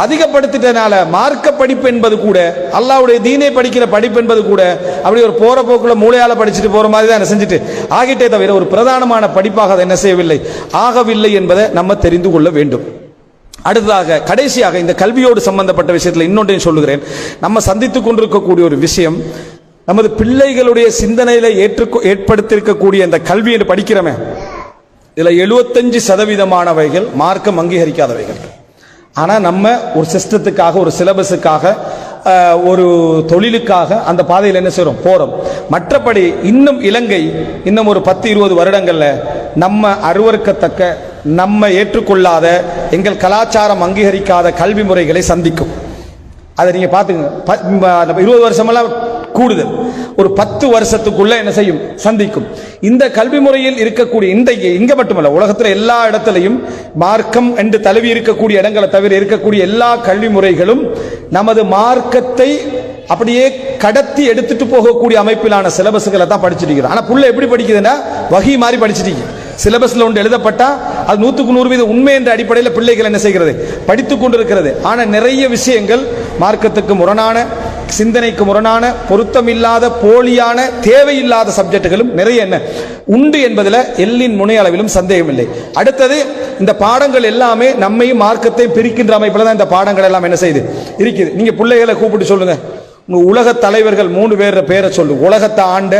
Speaker 1: அதிகப்படுத்திட்டனால மார்க்க படிப்பு என்பது கூட, அல்லாஹ்வுடைய தீனை படிக்கிற படிப்பு என்பது கூட அப்படி ஒரு போற போக்குள்ள மூளையால படிச்சுட்டு போற மாதிரி தான் என்ன செஞ்சுட்டு ஆகிட்டே தவிர ஒரு பிரதானமான படிப்பாக அதை என்ன செய்யவில்லை, ஆகவில்லை என்பதை நம்ம தெரிந்து கொள்ள வேண்டும். அடுத்ததாக கடைசியாக இந்த கல்வியோடு சம்பந்தப்பட்ட விஷயத்தில் இன்னொன்றையும் சொல்லுகிறேன். நம்ம சந்தித்துக் கொண்டிருக்கக்கூடிய ஒரு விஷயம், நமது பிள்ளைகளுடைய சிந்தனையில ஏற்படுத்தியிருக்கக்கூடிய இந்த கல்வி என்று படிக்கிறோமே, இதுல 75% மார்க்கம் அங்கீகரிக்காதவைகள். ஆனா நம்ம ஒரு சிஸ்டத்துக்காக, ஒரு சிலபஸுக்காக, ஒரு தொழிலுக்காக அந்த பாதையில் என்ன செய்றோம், போறோம். மற்றபடி இன்னும் இலங்கை இன்னும் ஒரு 10-20 வருடங்கள்ல நம்ம அருவருக்கத்தக்க, நம்ம ஏற்றுக்கொள்ளாத, எங்கள் கலாச்சாரம் அங்கீகரிக்காத கல்வி முறைகளை சந்திக்கும். அதை நீங்க பாத்துங்க. 20 வருஷமெல்லாம் கூடுதல், ஒரு 10 வருஷத்துக்குள்ள என்ன செய்யும், சந்திக்கும். இந்த கல்வி முறையில் இருக்கக்கூடிய இங்க மட்டுமல்ல, உலகத்தில் எல்லா இடத்திலையும் மார்க்கம் என்று தழுவி இருக்கக்கூடிய இடங்களை தவிர இருக்கக்கூடிய எல்லா கல்வி முறைகளும் நமது மார்க்கத்தை அப்படியே கடத்தி எடுத்துட்டு போகக்கூடிய அமைப்பிலான சிலபஸ்களை தான் படிச்சுட்டு. ஆனா புள்ள எப்படி படிக்குதுன்னா வகி மாதிரி படிச்சுட்டு, சிலபஸ்ல ஒன்று எழுதப்பட்டா அது 100% உண்மை என்ற அடிப்படையில் பிள்ளைகள் என்ன செய்கிறது, படித்துக் கொண்டிருக்கிறது. ஆனா நிறைய விஷயங்கள் மார்க்கத்துக்கு முரணான, சிந்தனைக்கு முரணான, பொருத்தமில்லாத, போலியான, தேவையில்லாத சப்ஜெக்டுகளும் நிறைய என்ன உண்டு என்பதில் எல்லின் முனை அளவிலும் சந்தேகம் இல்லை. அடுத்தது, இந்த பாடங்கள் எல்லாமே நம்மையும் மார்க்கத்தையும் பிரிக்கின்ற அமைப்பில் தான் இந்த பாடங்கள் எல்லாம் என்ன செய்யுது இருக்குது. நீங்க பிள்ளைகளை கூப்பிட்டு சொல்லுங்க, உலக தலைவர்கள் 3 பேர் பேரை சொல்லு, உலகத்தை ஆண்ட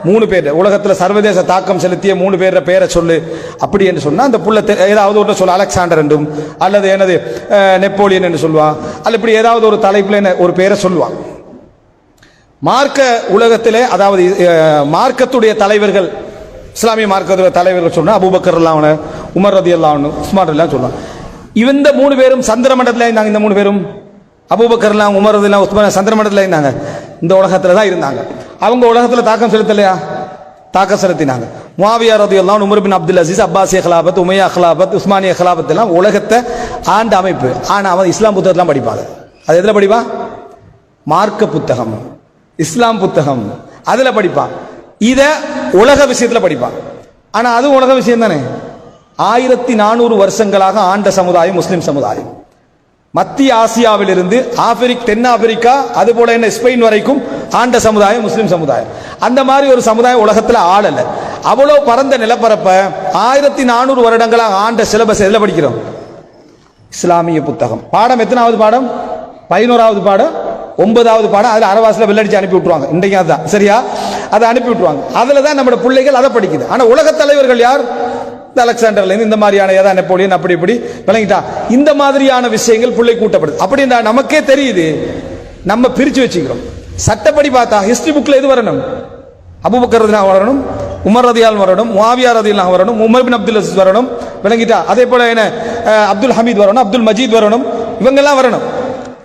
Speaker 1: 3 பேர், உலகத்தில் சர்வதேச தாக்கம் செலுத்திய 3 பேர் பேரை சொல்லு அப்படி என்று சொன்னா அந்த புள்ள ஏதாவது ஒன்று சொல்ல, அலெக்சாண்டர் என்றும் அல்லது என்னது நெப்போலியன் என்று சொல்லுவான், அல்ல இப்படி ஏதாவது ஒரு தலைப்பில் ஒரு பேரை சொல்லுவான். மார்க்க உலகத்திலே, அதாவது மார்க்கத்துடைய தலைவர்கள், இஸ்லாமிய மார்க்கத்துடைய தலைவர்கள் சொன்னா அபூபக்கர் அல்லாஹ், உமர் ரலியல்லாஹு அன்ஹு, உஸ்மான் ரலியல்லாஹு சொல்லுவாங்க. இந்த 3 பேரும் சந்திர மண்டலத்தில் இருந்தாங்க. இந்த 3 பேரும் அபூபக்கர்லாம், உமர் ரலியல்லாஹு, உஸ்மான் சந்திர மண்டலத்தில் இருந்தாங்க. இந்த உலகத்துல தான் இருந்தாங்க. அவங்க உலகத்துல தாக்கம் செலுத்தலையா? தாக்கம் செலுத்தினாங்க. முஆவியா ரலியல்லாஹு அன்ஹு, உமர் பின் அப்துல் அசீஸ், அப்பாசிய ஹிலாபத், உமையா ஹிலாபத், உஸ்மானிய ஹிலாபத் எல்லாம் உலகத்தை ஆண்ட அமைப்பு. ஆனா அவன் இஸ்லாம் புத்தகத்தெல்லாம் படிப்பாங்க. அது எதுல படிப்பான்? மார்க்க புத்தகம், இஸ்லாம் புத்தகம், அதுல படிப்பான். இத உலக விஷயத்துல படிப்பான். ஆனா அது உலக விஷயம் தானே. 1400 வருஷங்களாக ஆண்ட சமுதாயம் முஸ்லிம் சமுதாயம். மத்திய ஆசியாவிலிருந்து தென் ஆப்பிரிக்கா அது போல என்ன ஸ்பெயின் வரைக்கும் ஆண்ட சமுதாயம் முஸ்லிம் சமுதாயம். அந்த மாதிரி ஒரு சமுதாயம் உலகத்தில் ஆளல. அவ்வளவு பரந்த நிலப்பரப்ப 1400 வருடங்களாக ஆண்ட சிலபஸ் எதுல படிக்கிறோம்? இஸ்லாமிய புத்தகம். பாடம் எத்தனாவது பாடம்? 11வது பாடம், 9வது பாடம். அதுல அரவாசில வெள்ளடிச்சு அனுப்பி விட்டுருவாங்க. இன்றைக்கு அதுதான் சரியா, அதை அனுப்பி விட்டுருவாங்க. அதுல தான் நம்ம பிள்ளைகள் அதை படிக்குது. ஆனா உலக தலைவர்கள் யார்? அலெக்சாண்டர்ல இருந்து இந்த மாதிரியான ஏதாவது நெப்போலியன் அப்படி இப்படி விளங்கிட்டா இந்த மாதிரியான விஷயங்கள் பிள்ளை கூட்டப்படுது. அப்படின்னா நமக்கே தெரியுது, நம்ம பிரிச்சு வச்சுக்கிறோம். சட்டப்படி பார்த்தா ஹிஸ்டரி புக்ல எது வரணும்? அபூபக்கர் ரலியல்லாஹு வரணும், உமர் ரலியல்லாஹு வரணும், முஆவியா ரலியல்லாஹு வரணும், உமர் பின் அப்துல் அசீஸ் வரணும், விளங்கிட்டா. அதே போல என்ன அப்துல் ஹமீத் வரணும், அப்துல் மஜீத் வரணும், இவங்கெல்லாம் வரணும்.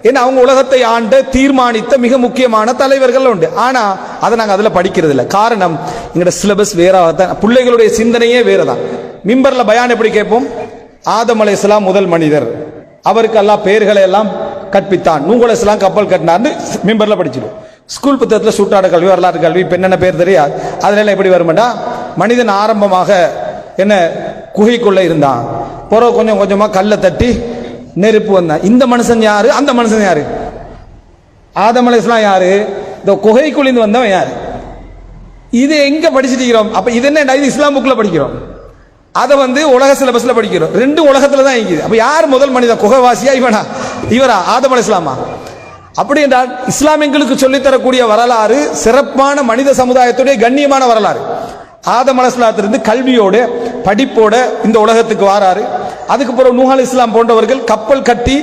Speaker 1: ஏன்னா அவங்க உலகத்தை ஆண்ட தீர்மானித்த மிக முக்கியமான தலைவர்கள் உண்டு. ஆனா அதை நாங்க அதுல படிக்கிறது இல்லை. காரணம், எங்களோட சிலபஸ் வேறதான், பிள்ளைகளுடைய சிந்தனையே வேறதான். மிம்பர்ல பயான் எப்படி கேட்போம்? ஆதம் அலைஹிஸ்ஸலாம் முதல் மனிதர், அவருக்கு அல்லாஹ் பெயர்களை எல்லாம் கற்பித்தான், நூஹ் அலைஹிஸ்ஸலாம் கப்பல் கட்டினார்னு மிம்பர்ல படிச்சிடும். ஸ்கூல் புத்தகத்தில் சூட்டாட கல்வி, வரலாற்று கல்வி, பெண்ணென்ன பேர் தெரியாது, அதுல எல்லாம் எப்படி வருமாடா? மனிதன் ஆரம்பமாக என்ன குகைக்குள்ள இருந்தான், பிறகு கொஞ்சம் கொஞ்சமா கல்லை தட்டி நெருப்பு வந்தான். இந்த மனுஷன் யாரு? அந்த மனுஷன் யாரு? ஆதம் அலைஹிஸ்ஸலாம் யாரு? இந்த குகைக்குழிந்து வந்தவன் யாரு? இது எங்க படிச்சிருக்கிறோம்? அப்ப இது என்ன? இது இஸ்லாம் புக்ல படிக்கிறோம், அதை உலக சிலபஸ்ல படிக்கிறோம். ரெண்டும் உலகத்துல தான் இருக்குது. அப்ப யார் முதல் மனிதன்? குகைவாசியா இவனா? இவரா? ஆதம் அலைஹிஸ்ஸலாமா? அப்படி என்றால் இஸ்லாம் எங்களுக்கு சொல்லித்தரக்கூடிய வரலாறு சிறப்பான மனித சமுதாயத்துடைய கண்ணியமான வரலாறு. ஆதம் அலைஹிஸ்ஸலாத்திலிருந்து கல்வியோட படிப்போட இந்த உலகத்துக்கு வாராரு. அதுக்கு பிறகு நூஹ் அலைஹிஸ்ஸலாம் போன்றவர்கள் கப்பல் கட்டி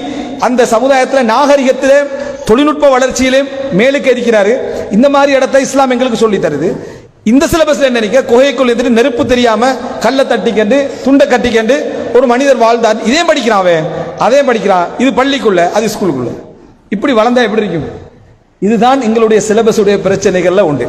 Speaker 1: அந்த சமுதாயத்தில் நாகரிகத்திலே தொழில்நுட்ப வளர்ச்சியிலே மேலுக்கு இருக்கிறாரு. இந்த மாதிரி இடத்தை இஸ்லாம் எங்களுக்கு சொல்லி தருது. இந்த சிலபஸ்ல என்ன நினைக்க, குகைக்குள் இருந்துட்டு நெருப்பு தெரியாம கல்லை தட்டிக்கண்டு துண்டை கட்டிக்கண்டு ஒரு மனிதர் வாழ்ந்தார். இதே படிக்கிறான், அதே படிக்கிறான். இது பள்ளிக்குள்ள, அது ஸ்கூலுக்குள்ள. இப்படி வளர்ந்தா எப்படி இருக்கும்? இதுதான் எங்களுடைய சிலபஸ் உடைய பிரச்சனைகள்ல உண்டு.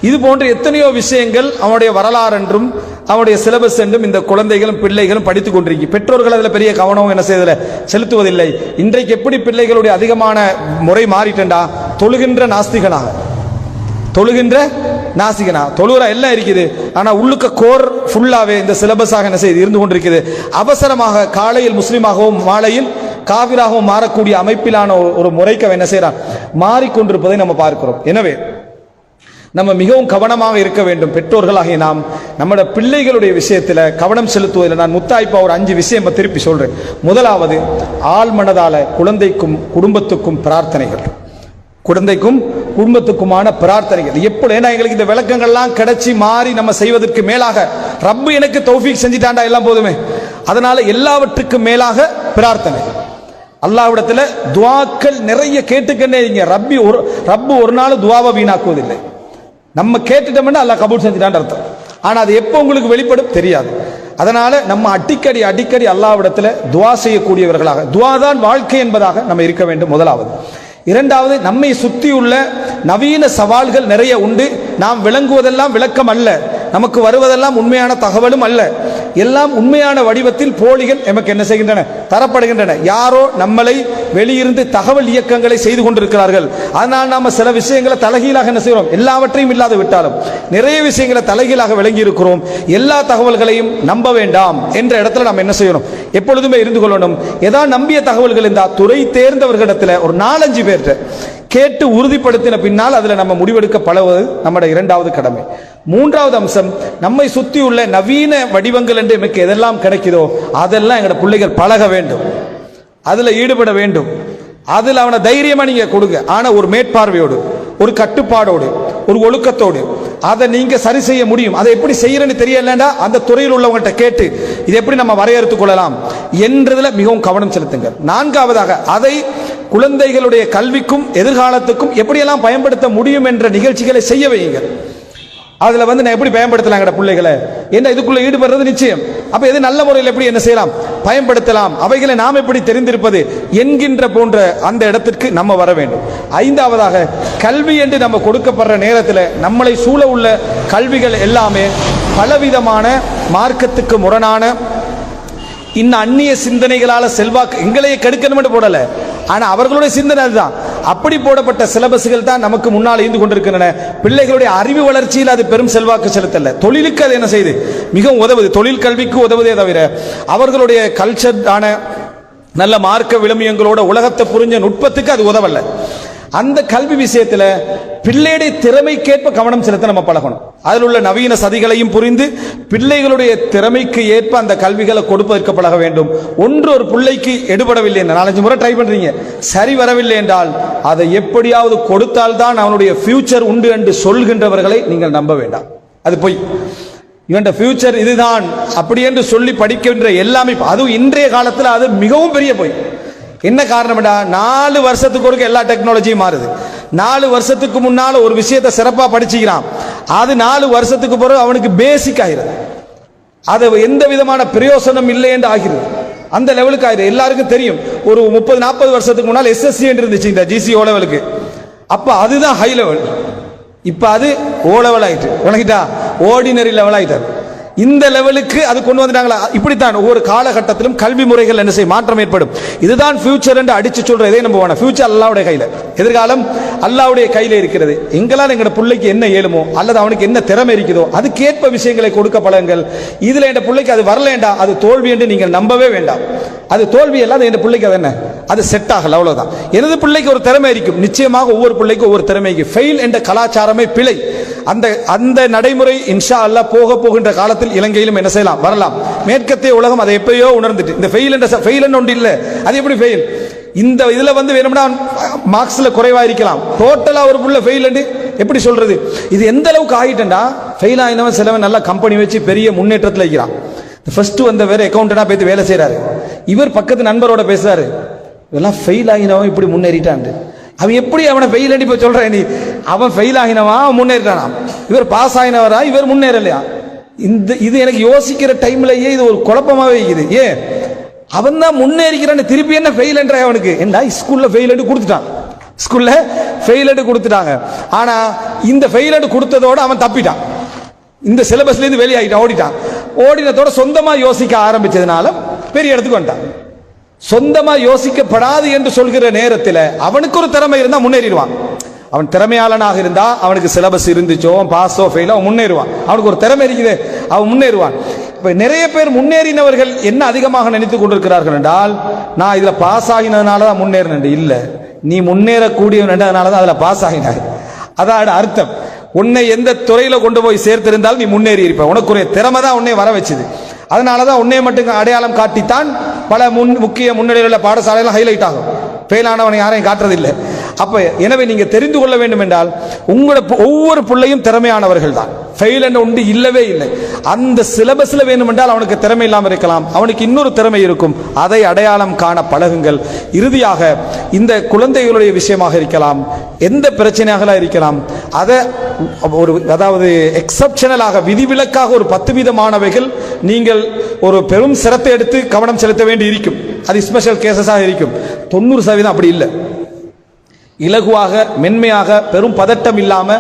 Speaker 1: இது போன்ற எத்தனையோ விஷயங்கள் அவனுடைய வரலாறு என்றும் அவனுடைய சிலபஸ் என்றும் இந்த குழந்தைகளும் பிள்ளைகளும் படித்துக் கொண்டிருக்கு. பெற்றோர்கள் அதில் பெரிய கவனம் என்ன செய்யல செலுத்துவதில்லை. இன்றைக்கு எப்படி பிள்ளைகளுடைய அதிகமான முறை மாறிட்டா, தொழுகின்ற நாஸ்திகனாக, தொழுகிற எல்லாம் இருக்குது. ஆனா உள்ளுக்க கோர் ஃபுல்லாவே இந்த சிலபஸாக என்ன செய்து இருந்து கொண்டிருக்குது. அவசரமாக காலையில் முஸ்லீமாகவும் மாலையில் காவிராகவும் மாறக்கூடிய அமைப்பிலான ஒரு முறைக்கு என்ன செய்யறான், மாறிக்கொண்டிருப்பதை நம்ம பார்க்கிறோம். எனவே நம்ம மிகவும் கவனமாக இருக்க வேண்டும். பெற்றோர்களாகிய நாம் நம்முடைய பிள்ளைகளுடைய விஷயத்தில் கவனம் செலுத்துவதில் நான் முத்தாய்ப்பா ஒரு 5 விஷயம் திருப்பி சொல்றேன். முதலாவது, ஆழ்மனதால குழந்தைக்கும் குடும்பத்துக்கும் பிரார்த்தனைகள், குழந்தைக்கும் குடும்பத்துக்குமான பிரார்த்தனைகள். எப்படி? ஏன்னா எங்களுக்கு இந்த விளக்கங்கள்லாம் கிடைச்சி மாறி நம்ம செய்வதற்கு மேலாக ரப்பு எனக்கு தௌஃபீக் செஞ்சிட்டாண்டா எல்லாம் போதுமே. அதனால எல்லாவற்றுக்கும் மேலாக பிரார்த்தனை. அல்லாஹ்விடத்துல துஆக்கள் நிறைய கேட்டுக்கன்னே இருங்க. ரப்பு ஒரு நாள் துஆவை வீணாக்குவதில்லை. நம்ம கேட்டுட்டோம்னா அல்லாஹ் கபூல் செஞ்சிட்டான்னு அர்த்தம். ஆனா அது எப்போ உங்களுக்கு வெளிப்படும் தெரியாது. அதனால நம்ம அடிக்கடி அல்லாஹ்விடத்துல துஆ செய்யக்கூடியவர்களாக, துஆ தான் வாழ்க்கை என்பதாக நம்ம இருக்க வேண்டும். முதலாவது. இரண்டாவது, நம்மை சுற்றியுள்ள நவீன சவால்கள் நிறைய உண்டு. நாம் விளங்குவதெல்லாம் விளக்கம் அல்ல, நமக்கு வருவதெல்லாம் உண்மையான தகவலும் அல்ல. எல்லாம் உண்மையான வடிவத்தில் போலிகள் எமக்கு என்ன செய்கின்றன, தரப்படுகின்றன. யாரோ நம்மளை வெளியிருந்து தகவல் இயக்கங்களை செய்து கொண்டிருக்கிறார்கள். அதனால் நாம சில விஷயங்களை தலைகீழாக என்ன செய்கிறோம், எல்லாவற்றையும் இல்லாது விட்டாலும் நிறைய விஷயங்களை தலைகீழாக விளங்கி இருக்கிறோம். எல்லா தகவல்களையும் நம்ப வேண்டாம் என்ற இடத்துல நாம் என்ன செய்யணும், எப்பொழுதுமே இருந்து கொள்ளணும். ஏதாவது நம்பிய தகவல்கள் இருந்தால் துறை தேர்ந்தவர்களிடத்துல ஒரு 4-5 பேர்கிட்ட கேட்டு உறுதிப்படுத்தின பின்னால் அதுல நம்ம முடிவெடுக்க பழகுவது நம்முடைய இரண்டாவது கடமை. மூன்றாவது அம்சம், நம்மை சுத்தி உள்ள நவீன வடிவங்கள் என்று நமக்கு எதெல்லாம் கிடைக்குதோ அதெல்லாம் எங்களோட பிள்ளைகள் பழக வேண்டும், அதுல ஈடுபட வேண்டும். அதுல அவனை தைரியமா நீங்க கொடுங்க. ஆனா ஒரு மேற்பார்வையோடு, ஒரு கட்டுப்பாடோடு, ஒரு ஒழுக்கத்தோடு அதை நீங்க சரி செய்ய முடியும். அதை எப்படி செய்யறன்னு தெரியலன்னா அந்த துறையில் உள்ளவங்கள்ட்ட கேட்டு இதை எப்படி நம்ம வரையறுத்துக் கொள்ளலாம் என்றதுல மிகவும் கவனம் செலுத்துங்க. நான்காவதாக, அதை குழந்தைகளுடைய கல்விக்கும் எதிர்காலத்துக்கும் எப்படியெல்லாம் பயன்படுத்த முடியும் என்ற நிகழ்ச்சிகளை செய்ய வையுங்கள். அதுல நான் எப்படி பயன்படுத்தலாம் பிள்ளைகளை, என்ன இதுக்குள்ள ஈடுபடுறது நிச்சயம். அப்ப எது நல்ல முறையில் எப்படி என்ன செய்யலாம், பயன்படுத்தலாம், அவைகளை நாம் எப்படி தெரிந்திருப்பது என்கின்ற போன்ற அந்த இடத்திற்கு நம்ம வர வேண்டும். ஐந்தாவதாக, கல்வி என்று நம்ம கொடுக்கப்படுற நேரத்தில் நம்மளை சூழ உள்ள கல்விகள் எல்லாமே பலவிதமான மார்க்கத்துக்கு முரணான இன்னும் அந்நிய சிந்தனைகளால செல்வாக்கு எங்களையே கெடுக்கணும் போடல. ஆனா அவர்களுடைய சிந்தனை அதுதான். அப்படி போடப்பட்ட சிலபஸ்கள் தான் நமக்கு முன்னால் இருந்து கொண்டிருக்கின்றன. பிள்ளைகளுடைய அறிவு வளர்ச்சியில் அது பெரும் செல்வாக்கு செலுத்தல, தொழிலுக்கு அது என்ன செய்யுது, மிகவும் உதவுது, தொழில் கல்விக்கு உதவுதே தவிர அவர்களுடைய கல்ச்சர் ஆன நல்ல மார்க்க விழுமியங்களோட உலகத்தை புரிஞ்ச நுட்பத்துக்கு அது உதவல்ல. அந்த கல்வி விஷயத்துல பிள்ளையுடைய திறமைக்கேற்ப கவனம் செலுத்த நம்ம பழகணும். அதில் உள்ள நவீன சதிகளையும் புரிந்து பிள்ளைகளுடைய திறமைக்கு ஏற்ப அந்த கல்விகளை கொடுப்பதற்கு பழக வேண்டும். ஒரு பிள்ளைக்கு எடுபடவில்லை, 4-5 முறை ட்ரை பண்றீங்க, சரி வரவில்லை என்றால் அதை எப்படியாவது கொடுத்தால் தான் அவனுடைய ஃபியூச்சர் உண்டு என்று சொல்கின்றவர்களை நீங்கள் நம்ப வேண்டாம். அது போய் இவன் ஃபியூச்சர் இதுதான் அப்படி என்று சொல்லி படிக்கின்ற எல்லாமே, அதுவும் இன்றைய காலத்தில் அது மிகவும் பெரிய போய். என்ன காரணம்? 4 வருஷத்துக்கு ஒருக்க எல்லா டெக்னாலஜியும் மாறுது. 4 வருஷத்துக்கு முன்னால ஒரு விஷயத்தை சிறப்பா படிச்சுக்கிறான், அது 4 வருஷத்துக்கு பிறகு அவனுக்கு பேசிக் ஆகிறது, அது எந்த விதமான பிரயோசனம் இல்லை என்று ஆகிறது, அந்த லெவலுக்கு ஆயிரு. எல்லாருக்கும் தெரியும், ஒரு 30-40 வருஷத்துக்கு முன்னால் எஸ்எஸ்சி என்று இருந்துச்சு இந்த ஜிசி ஓ லெவலுக்கு, அப்ப அதுதான் ஹை லெவல். இப்ப அது ஓ லெவல் ஆயிட்டு, விளங்கிட்டா, ஆர்டினரி லெவல் ஆயிட்டார். இந்த லெவலுக்கு அது கொண்டு வந்துட்டாங்களா? இப்படித்தான் ஒவ்வொரு காலகட்டத்திலும் கல்வி முறைகள் என்ன செய்ய மாற்றம் ஏற்படும். இதுதான் ஃபியூச்சர் என்று அடிச்சு சொல்றதே நம்ம வேணாம். ஃபியூச்சர் அல்லாஹ்வுடைய கையில, எதிர்காலம் அல்லாஹ்வுடைய கையில இருக்கிறது. எங்களால் எங்கட பிள்ளைக்கு என்ன ஏழுமோ அல்லது அவனுக்கு என்ன திறமை இருக்குதோ அதுக்கேற்ப விஷயங்களை கொடுக்க பழங்கள். இதுல என் பிள்ளைக்கு அது வரலேண்டா அது தோல்வி என்று நீங்கள் நம்பவே வேண்டாம். அது தோல்வி அல்ல, என் பிள்ளைக்கு அது என்ன, அது செட் ஆகல, அவ்வளவுதான். எனது பிள்ளைக்கு ஒரு திறமை இருக்கும், நிச்சயமாக ஒவ்வொரு பிள்ளைக்கும் ஒவ்வொரு திறமைக்கு. ஃபெயில் என்ற கலாச்சாரமே பிழை. அந்த நடைமுறை இன்ஷா அல்லாஹ் போக போகின்ற காலத்தில் இலங்கையிலும் என்ன செய்யலாம், வரலாம். மேற்கத்திய உலகம் அதை எப்பயோ உணர்ந்துட்டு, இந்த ஃபெயில் ஒன்று இல்லை, அது எப்படி ஃபெயில், இந்த இதுல வேணும்னா மார்க்ஸ்ல குறைவா இருக்கலாம், டோட்டலா ஒரு புள்ள ஃபெயில் எப்படி சொல்றது? இது எந்த அளவுக்கு ஆகிட்டா, ஃபெயில் ஆயினவன் சிலவன் நல்லா கம்பெனி வச்சு பெரிய முன்னேற்றத்தில் இருக்கிறான். ஃபர்ஸ்ட் வந்த வேற அக்கௌண்டனா போய் வேலை செய்யறாரு, இவர் பக்கத்து நண்பரோட பேசுறாரு, இதெல்லாம் ஃபெயில் ஆகினவன் இப்படி முன்னேறிட்டான். அவன் எப்படி அவனை ஃபெயில் அடி போய் சொல்ற நீ, அவன் ஃபெயில் ஆகினவா அவன் முன்னேறிட்டானா, இவர் பாஸ் ஆகினவரா இவர் முன்னேறலையா? இது எனக்கு யோசிக்கிற டைம்லயே இது ஒரு குழப்பமாவே இருக்குது. ஏன் அவன் தான் முன்னேறிக்கிறான், திருப்பி என்ன ஃபெயில் என்ற அவனுக்கு என்ன, ஸ்கூல்ல ஃபெயில் அடி கொடுத்துட்டான், ஸ்கூல்ல ஃபெயில் அடி கொடுத்துட்டாங்க. ஆனா இந்த ஃபெயில் அடி கொடுத்ததோட அவன் தப்பிட்டான், இந்த சிலபஸ்ல இருந்து வெளியாகிட்டான், ஓடிட்டான். ஓடினத்தோட சொந்தமா யோசிக்க ஆரம்பிச்சதுனால பெரிய இடத்துக்கு வந்துட்டான். சொந்தமா யோசிக்கப்படாது என்று சொல்கிற நேரத்தில் அவனுக்கு ஒரு திறமை இருந்தா முன்னேறிடுவான். அவன் திறமையாளனாக இருந்தா அவனுக்கு சிலபஸ் இருந்துச்சோ பாஸோ ஃபெயிலோ அவன் முன்னேறுவான். அவனுக்கு ஒரு திறமை இருக்குது, அவன் முன்னேறுவான். இப்ப நிறைய பேர் முன்னேறினவர்கள் என்ன அதிகமாக நினைத்துக் கொண்டிருக்கிறார்கள் என்றால், நான் இதுல பாஸ் ஆகினதுனால தான் முன்னேறினேன். இல்ல, நீ முன்னேறக்கூடியவனால தான் அதுல பாஸ் ஆகினாய். அதான் அர்த்தம். உன்னை எந்த துறையில கொண்டு போய் சேர்த்திருந்தால் நீ முன்னேறி இருப்ப, உனக்குரிய திறமை தான் உன்னை வர வச்சுது. அதனாலதான் உன்னை மட்டும் அடையாளம் காட்டித்தான் பல முக்கிய முன்னணியில் பாடசாலையில் ஹைலைட் ஆகும். ஃபெயிலானவனை யாரையும் காட்டுறதில்லை. அப்ப எனவே நீங்க தெரிந்து கொள்ள வேண்டும் என்றால், உங்களோட ஒவ்வொரு பிள்ளையும் திறமையானவர்கள் தான், ஃபெயில் என்ற உண்டு இல்லவே இல்லை. அந்த சிலபஸ்ல வேணும் என்றால் அவனுக்கு திறமை இல்லாமல் இருக்கலாம், அவனுக்கு இன்னொரு திறமை இருக்கும், அதை அடையாளம் காண பழகுங்கள். இறுதியாக இந்த குழந்தைகளுடைய விஷயமாக இருக்கலாம், எந்த பிரச்சனையாக இருக்கலாம், அதை ஒரு அதாவது எக்ஸப்ஷனலாக விதிவிலக்காக ஒரு 10 மாணவைகள் நீங்கள் ஒரு பெரும் சிரத்தை எடுத்து கவனம் செலுத்த வேண்டி இருக்கும். அது ஸ்பெஷல் கேசஸாக இருக்கும். 90% அப்படி இல்லை. இலகுவாக மென்மையாக பெரும் பதட்டம் இல்லாம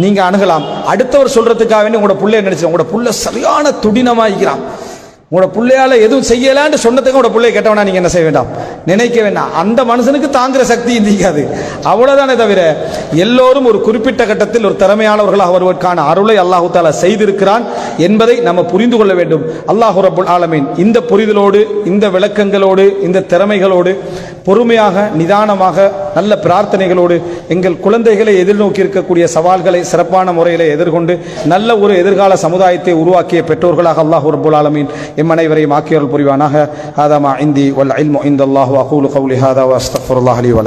Speaker 1: நீங்க அணுகலாம். அடுத்தவர் சொல்றதுக்காக வேண்டி உங்களோட புள்ளைய நினைச்சு, உங்களோட புள்ள சரியான துடினமாகிறான், உங்களோட பிள்ளையால எதுவும் செய்யலான்னு சொன்னதுக்கு உங்களோட பிள்ளைய கேட்டவனா நீங்க என்ன செய்ய வேண்டாம், நினைக்க வேண்டாம். அந்த மனுஷனுக்கு தாங்குற சக்தி இருக்காது, அவ்வளவுதானே தவிர எல்லோரும் ஒரு குறிப்பிட்ட கட்டத்தில் ஒரு திறமையானவர்களாக வருவதற்கான அருளை அல்லாஹு தஆலா செய்திருக்கிறான் என்பதை நம்ம புரிந்து கொள்ள வேண்டும். அல்லாஹு ரப்புல் ஆலமீன் இந்த புரிதலோடு, இந்த விளக்கங்களோடு, இந்த திறமைகளோடு பொறுமையாக நிதானமாக நல்ல பிரார்த்தனைகளோடு எங்கள் குழந்தைகளை எதிர்நோக்கி இருக்கக்கூடிய சவால்களை சிறப்பான முறையில் எதிர்கொண்டு நல்ல ஒரு எதிர்கால சமுதாயத்தை உருவாக்கிய பெற்றோர்களாக அல்லாஹு ரப்புல் ஆலமீன் எம் அனைவரையும் ஆக்கியருள் புரிவானாக. ஹாதா மா இந்தி வல் இல்மு இந்தல்லாஹ் வ அகூலு கௌலி ஹாதா வ அஸ்தக்ஃபிருல்லாஹ் லி வ